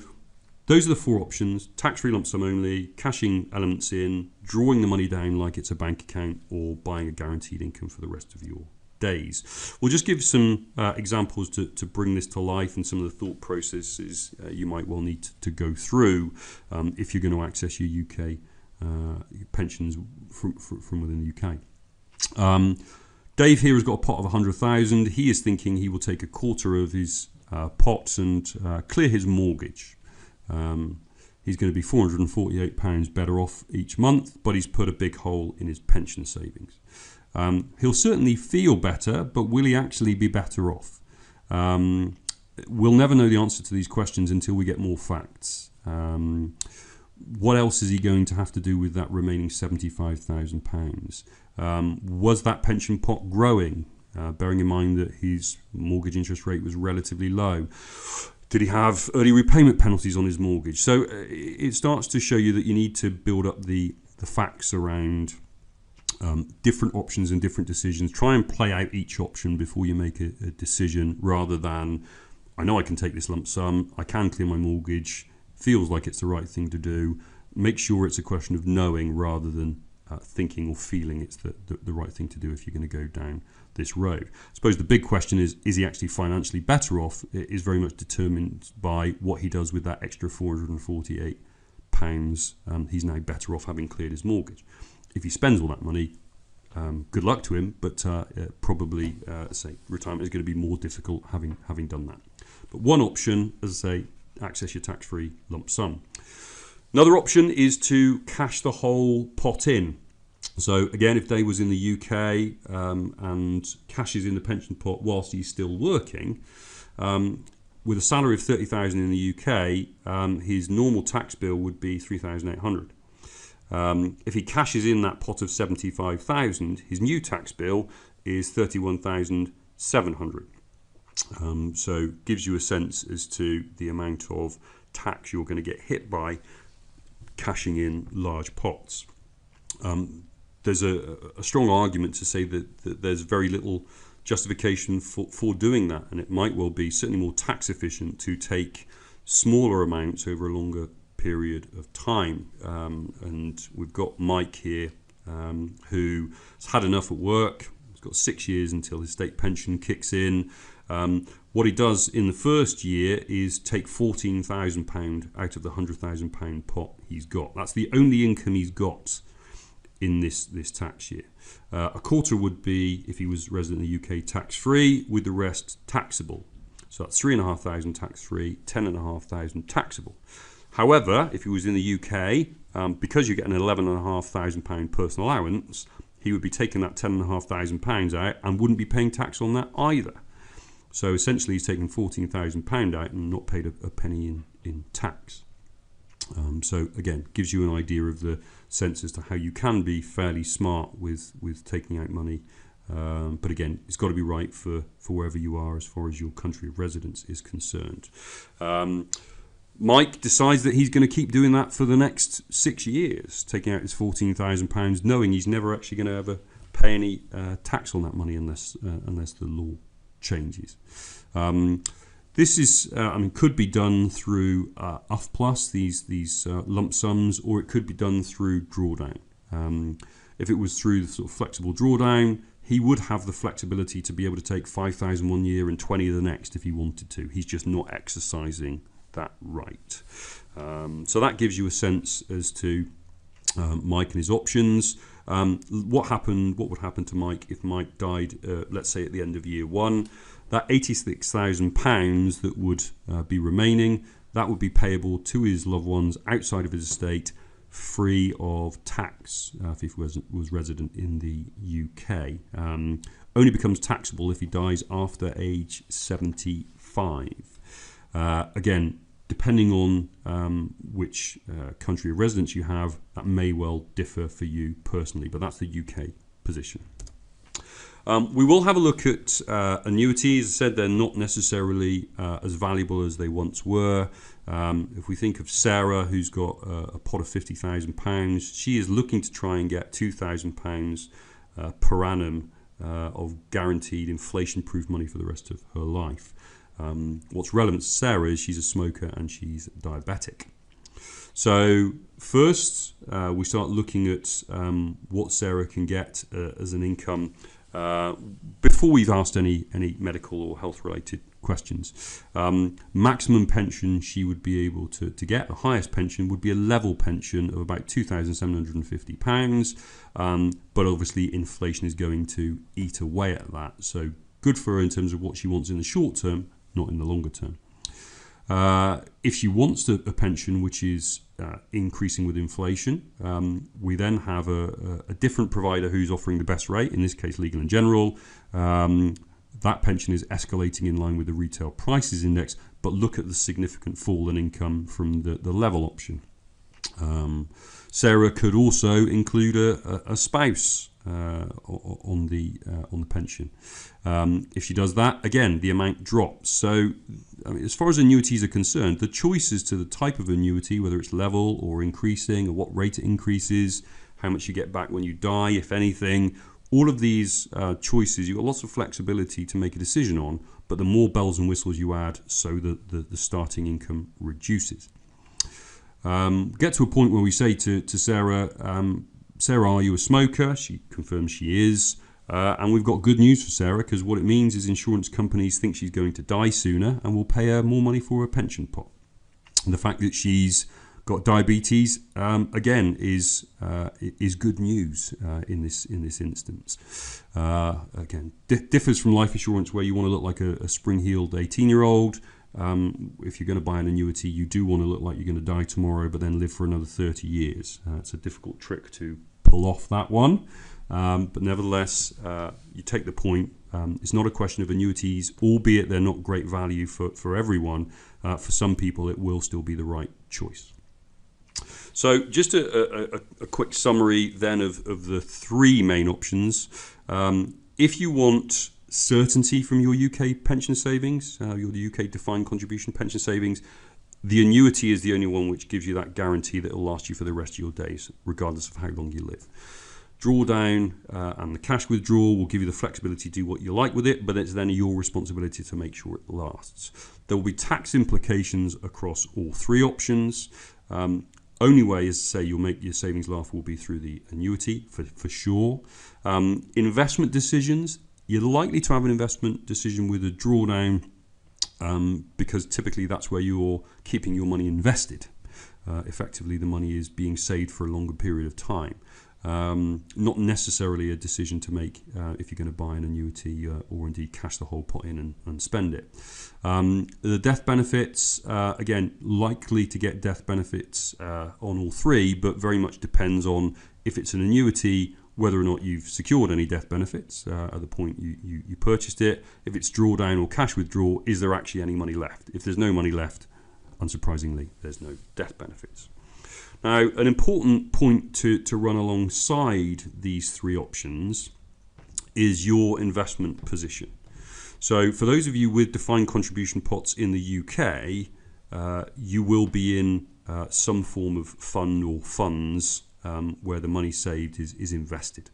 those are the four options: tax-free lump sum only, cashing elements in, drawing the money down like it's a bank account, or buying a guaranteed income for the rest of your days. We'll just give some examples to bring this to life and some of the thought processes you might well need to go through if you're going to access your UK pensions from within the UK. Dave here has got a pot of 100,000. He is thinking he will take a quarter of his pot and clear his mortgage. He's going to be £448 better off each month, but he's put a big hole in his pension savings. He'll certainly feel better, but will he actually be better off? We'll never know the answer to these questions until we get more facts. What else is he going to have to do with that remaining £75,000? Was that pension pot growing, bearing in mind that his mortgage interest rate was relatively low? Did he have early repayment penalties on his mortgage? So it starts to show you that you need to build up the facts around different options and different decisions. Try and play out each option before you make a decision, rather than, I know I can take this lump sum, I can clear my mortgage, feels like it's the right thing to do. Make sure it's a question of knowing rather than thinking or feeling it's the right thing to do if you're going to go down this road. I suppose the big question is he actually financially better off? It is very much determined by what he does with that extra £448. He's now better off having cleared his mortgage. If he spends all that money, good luck to him, but probably say retirement is going to be more difficult having done that. But one option, as I say, access your tax-free lump sum. Another option is to cash the whole pot in. So again, if Dave was in the UK and cashes in the pension pot whilst he's still working, with a salary of 30,000 in the UK, his normal tax bill would be 3,800. If he cashes in that pot of 75,000, his new tax bill is 31,700. So gives you a sense as to the amount of tax you're going to get hit by cashing in large pots. There's a strong argument to say that there's very little justification for doing that, and it might well be certainly more tax efficient to take smaller amounts over a longer period of time. And we've got Mike here who's had enough at work. He's got 6 years until his state pension kicks in. What he does in the first year is take £14,000 out of the £100,000 pot he's got. That's the only income he's got in this tax year. A quarter would be, if he was resident in the UK, tax-free, with the rest taxable. So that's £3,500 tax-free, £10,500 taxable. However, if he was in the UK, because you're getting an £11,500 personal allowance, he would be taking that £10,500 out and wouldn't be paying tax on that either. So essentially he's taken £14,000 out and not paid a penny in tax. So again, gives you an idea of the sense as to how you can be fairly smart with taking out money. But again, it's got to be right for wherever you are as far as your country of residence is concerned. Mike decides that he's going to keep doing that for the next 6 years, taking out his £14,000, knowing he's never actually going to ever pay any tax on that money unless the law changes. This is, could be done through UF+, these lump sums, or it could be done through drawdown. If it was through the sort of flexible drawdown, he would have the flexibility to be able to take 5,000 one year and 20 the next if he wanted to. He's just not exercising that right. So that gives you a sense as to Mike and his options. What would happen to Mike if Mike died, let's say at the end of year one? That £86,000 that would be remaining, that would be payable to his loved ones outside of his estate, free of tax if he was resident in the UK. Only becomes taxable if he dies after age 75. Again, depending on which country of residence you have, that may well differ for you personally, but that's the UK position. We will have a look at annuities. As I said, they're not necessarily as valuable as they once were. If we think of Sarah, who's got a pot of £50,000, she is looking to try and get £2,000 per annum of guaranteed inflation-proof money for the rest of her life. What's relevant to Sarah is she's a smoker and she's diabetic. So first, we start looking at what Sarah can get as an income before we've asked any medical or health related questions. Maximum pension she would be able to get, the highest pension would be a level pension of about £2,750, but obviously inflation is going to eat away at that, so good for her in terms of what she wants in the short term, not in the longer term. If she wants a pension which is increasing with inflation, we then have a different provider who's offering the best rate, in this case Legal & General. That pension is escalating in line with the retail prices index, but look at the significant fall in income from the level option. Sarah could also include a spouse on the pension. If she does that, again, the amount drops. So, I mean, as far as annuities are concerned, the choices to the type of annuity, whether it's level or increasing, or what rate it increases, how much you get back when you die, if anything, all of these choices, you've got lots of flexibility to make a decision on, but the more bells and whistles you add, so that the starting income reduces. Get to a point where we say to Sarah, Sarah, are you a smoker? She confirms she is. And we've got good news for Sarah, because what it means is insurance companies think she's going to die sooner and will pay her more money for her pension pot. And the fact that she's got diabetes, again, is good news in this instance. Again, differs from life insurance, where you want to look like a spring-heeled 18-year-old. If you're going to buy an annuity, you do want to look like you're going to die tomorrow, but then live for another 30 years. It's a difficult trick to pull off, that one. But nevertheless, you take the point. It's not a question of annuities, albeit they're not great value for everyone. For some people, it will still be the right choice. So just a quick summary then of the three main options. If you want certainty from your UK pension savings, your UK defined contribution pension savings, the annuity is the only one which gives you that guarantee that it will last you for the rest of your days, regardless of how long you live. Drawdown and the cash withdrawal will give you the flexibility to do what you like with it, but it's then your responsibility to make sure it lasts. There will be tax implications across all three options. Only way, as I say, you'll make your savings last will be through the annuity, for sure. Investment decisions, you're likely to have an investment decision with a drawdown, because typically that's where you're keeping your money invested. Effectively, the money is being saved for a longer period of time. Not necessarily a decision to make if you're going to buy an annuity or indeed cash the whole pot in and spend it. The death benefits, again, likely to get death benefits on all three, but very much depends on if it's an annuity, whether or not you've secured any death benefits at the point you purchased it. If it's drawdown or cash withdrawal, is there actually any money left? If there's no money left, unsurprisingly, there's no death benefits. Now, an important point to run alongside these three options is your investment position. So for those of you with defined contribution pots in the UK, you will be in some form of fund or funds where the money saved is invested.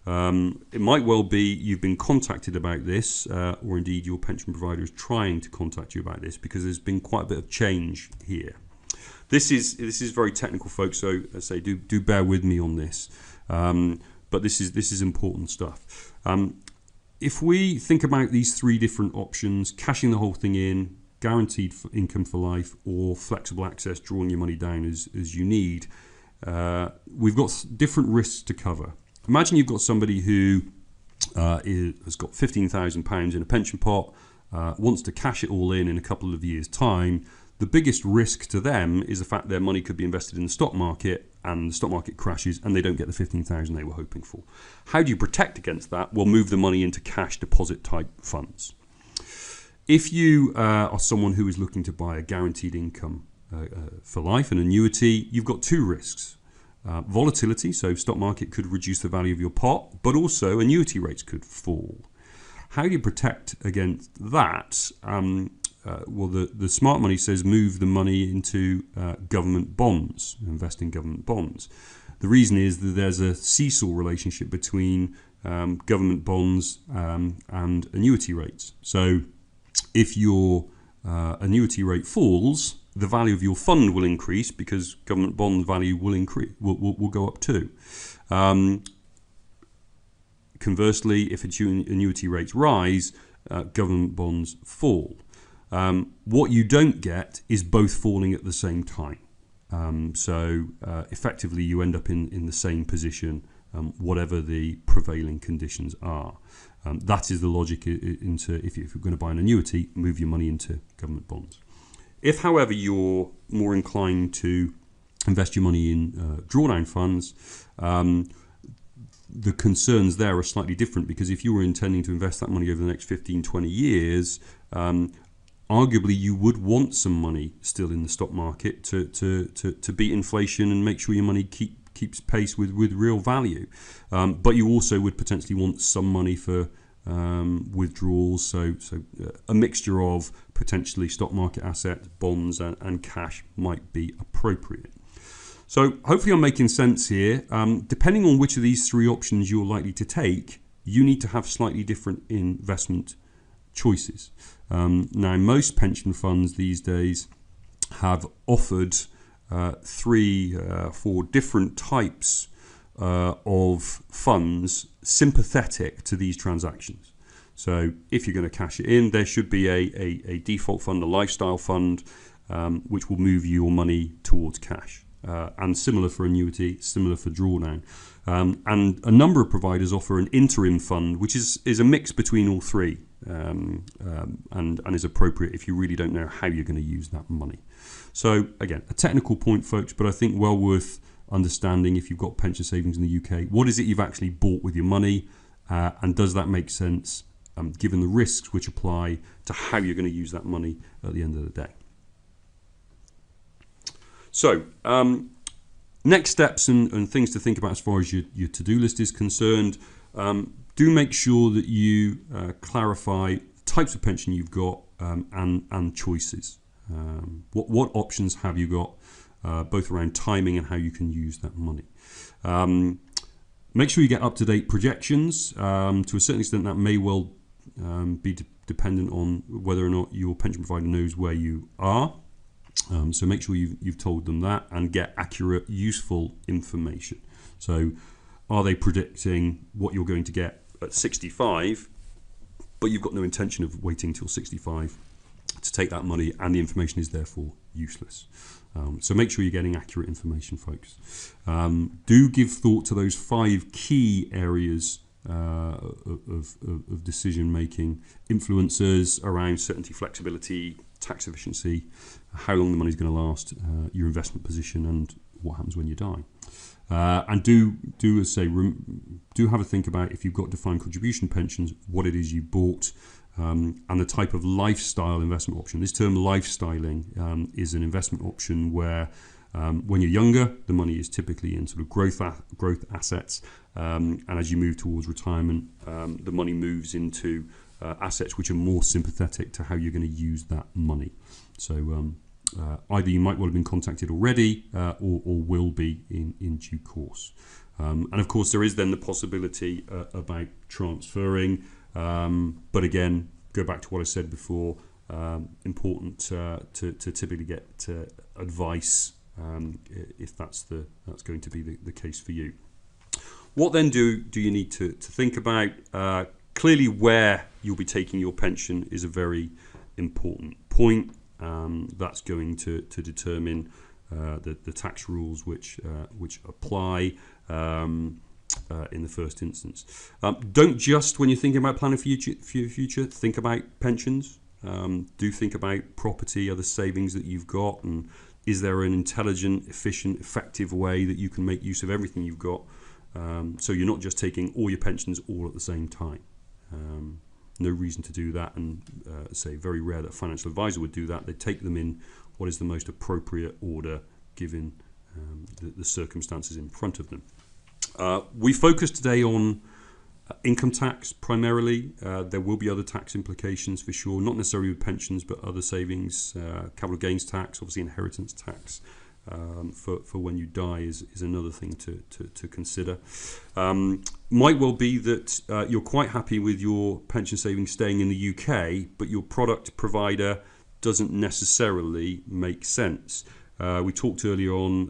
It might well be you've been contacted about this, or indeed your pension provider is trying to contact you about this, because there's been quite a bit of change here. This is very technical, folks, so as I say, do bear with me on this. But this is important stuff. If we think about these three different options, cashing the whole thing in, guaranteed income for life, or flexible access, drawing your money down as you need, we've got different risks to cover. Imagine you've got somebody who has got £15,000 in a pension pot, wants to cash it all in a couple of years' time. The biggest risk to them is the fact their money could be invested in the stock market, and the stock market crashes and they don't get the 15,000 they were hoping for. How do you protect against that? Well, move the money into cash deposit type funds. If you are someone who is looking to buy a guaranteed income for life, an annuity, you've got two risks. Volatility, so stock market could reduce the value of your pot, but also annuity rates could fall. How do you protect against that? Well, the smart money says move the money into government bonds, invest in government bonds. The reason is that there's a seesaw relationship between government bonds and annuity rates. So if your annuity rate falls, the value of your fund will increase because government bond value will increase, will go up too. Conversely, if annuity rates rise, government bonds fall. What you don't get is both falling at the same time. So effectively you end up in the same position, whatever the prevailing conditions are. That is the logic into if you're going to buy an annuity, move your money into government bonds. If, however, you're more inclined to invest your money in drawdown funds, the concerns there are slightly different, because if you were intending to invest that money over the next 15, 20 years, arguably you would want some money still in the stock market to beat inflation and make sure your money keeps pace with real value. But you also would potentially want some money for withdrawals, so a mixture of potentially stock market assets, bonds and cash might be appropriate. So hopefully I'm making sense here. Depending on which of these three options you're likely to take, you need to have slightly different investment choices. Now, most pension funds these days have offered 4 different types of funds sympathetic to these transactions. So if you're going to cash it in, there should be a default fund, a lifestyle fund, which will move your money towards cash. And similar for annuity, similar for drawdown. And a number of providers offer an interim fund, which is a mix between all three, and is appropriate if you really don't know how you're going to use that money. So again, a technical point, folks, but I think well worth understanding if you've got pension savings in the UK. What is it you've actually bought with your money, and does that make sense given the risks which apply to how you're going to use that money at the end of the day? So, next steps and things to think about as far as your to-do list is concerned. Do make sure that you clarify types of pension you've got and choices. What options have you got, both around timing and how you can use that money. Make sure you get up-to-date projections. To a certain extent, that may well be dependent on whether or not your pension provider knows where you are. So make sure you've told them that, and get accurate, useful information. So are they predicting what you're going to get at 65, but you've got no intention of waiting till 65 to take that money, and the information is therefore useless? So make sure you're getting accurate information, folks. Do give thought to those 5 key areas of decision making influencers around certainty, flexibility, tax efficiency, how long the money is going to last, your investment position, and what happens when you die. And do have a think about, if you've got defined contribution pensions, what it is you bought, and the type of lifestyle investment option. This term lifestyling is an investment option where when you're younger, the money is typically in sort of growth assets, and as you move towards retirement, the money moves into assets which are more sympathetic to how you're going to use that money. So either you might well have been contacted already, or will be in due course. And of course, there is then the possibility about transferring. But again, go back to what I said before. Important to typically get advice if that's going to be the case for you. What then do you need to think about? Clearly, where you'll be taking your pension is a very important point. That's going to determine the tax rules which apply in the first instance. Don't just, when you're thinking about planning for your future, think about pensions. Do think about property, other savings that you've got, and is there an intelligent, efficient, effective way that you can make use of everything you've got, so you're not just taking all your pensions all at the same time. No reason to do that, and say very rare that a financial advisor would do that. They take them in what is the most appropriate order given the circumstances in front of them. We focus today on income tax primarily. There will be other tax implications for sure, not necessarily with pensions, but other savings. Capital gains tax, obviously inheritance tax for when you die is another thing to consider. Might well be that you're quite happy with your pension savings staying in the UK, but your product provider doesn't necessarily make sense. We talked earlier on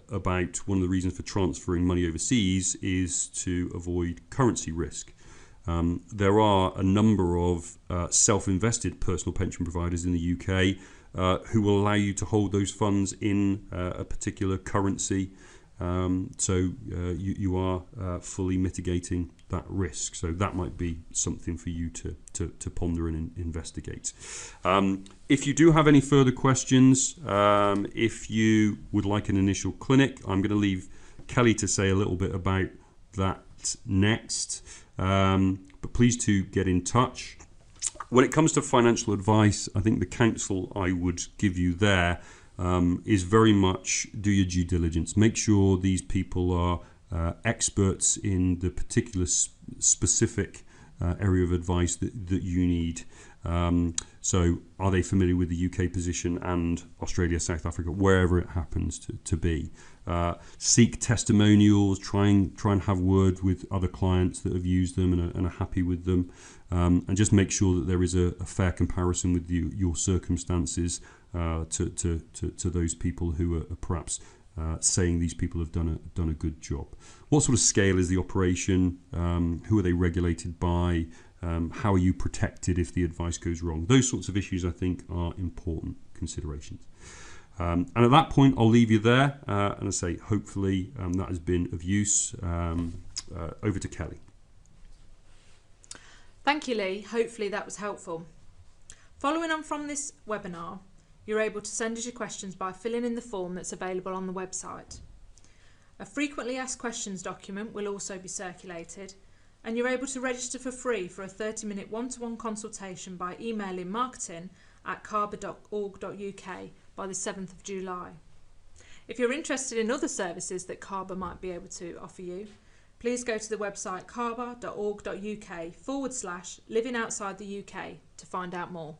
about one of the reasons for transferring money overseas is to avoid currency risk. There are a number of self-invested personal pension providers in the UK who will allow you to hold those funds in a particular currency. So you are fully mitigating that risk. So that might be something for you to ponder and investigate. If you do have any further questions, if you would like an initial clinic, I'm going to leave Kelly to say a little bit about that next. But please do get in touch. When it comes to financial advice, I think the counsel I would give you there is very much do your due diligence. Make sure these people are experts in the particular specific area of advice that you need. So are they familiar with the UK position and Australia, South Africa, wherever it happens to be? Seek testimonials, try and have word with other clients that have used them and are happy with them, and just make sure that there is a fair comparison with your circumstances to those people who are perhaps saying these people have done a good job. What sort of scale is the operation? Who are they regulated by? How are you protected if the advice goes wrong? Those sorts of issues, I think, are important considerations. And at that point, I'll leave you there. And I say, hopefully, that has been of use. Over to Kelly. Thank you, Lee. Hopefully that was helpful. Following on from this webinar, you're able to send us your questions by filling in the form that's available on the website. A frequently asked questions document will also be circulated, and you're able to register for free for a 30-minute one-to-one consultation by emailing marketing@caba.org.uk by the 7th of July. If you're interested in other services that CABA might be able to offer you, please go to the website caba.org.uk/living outside the UK to find out more.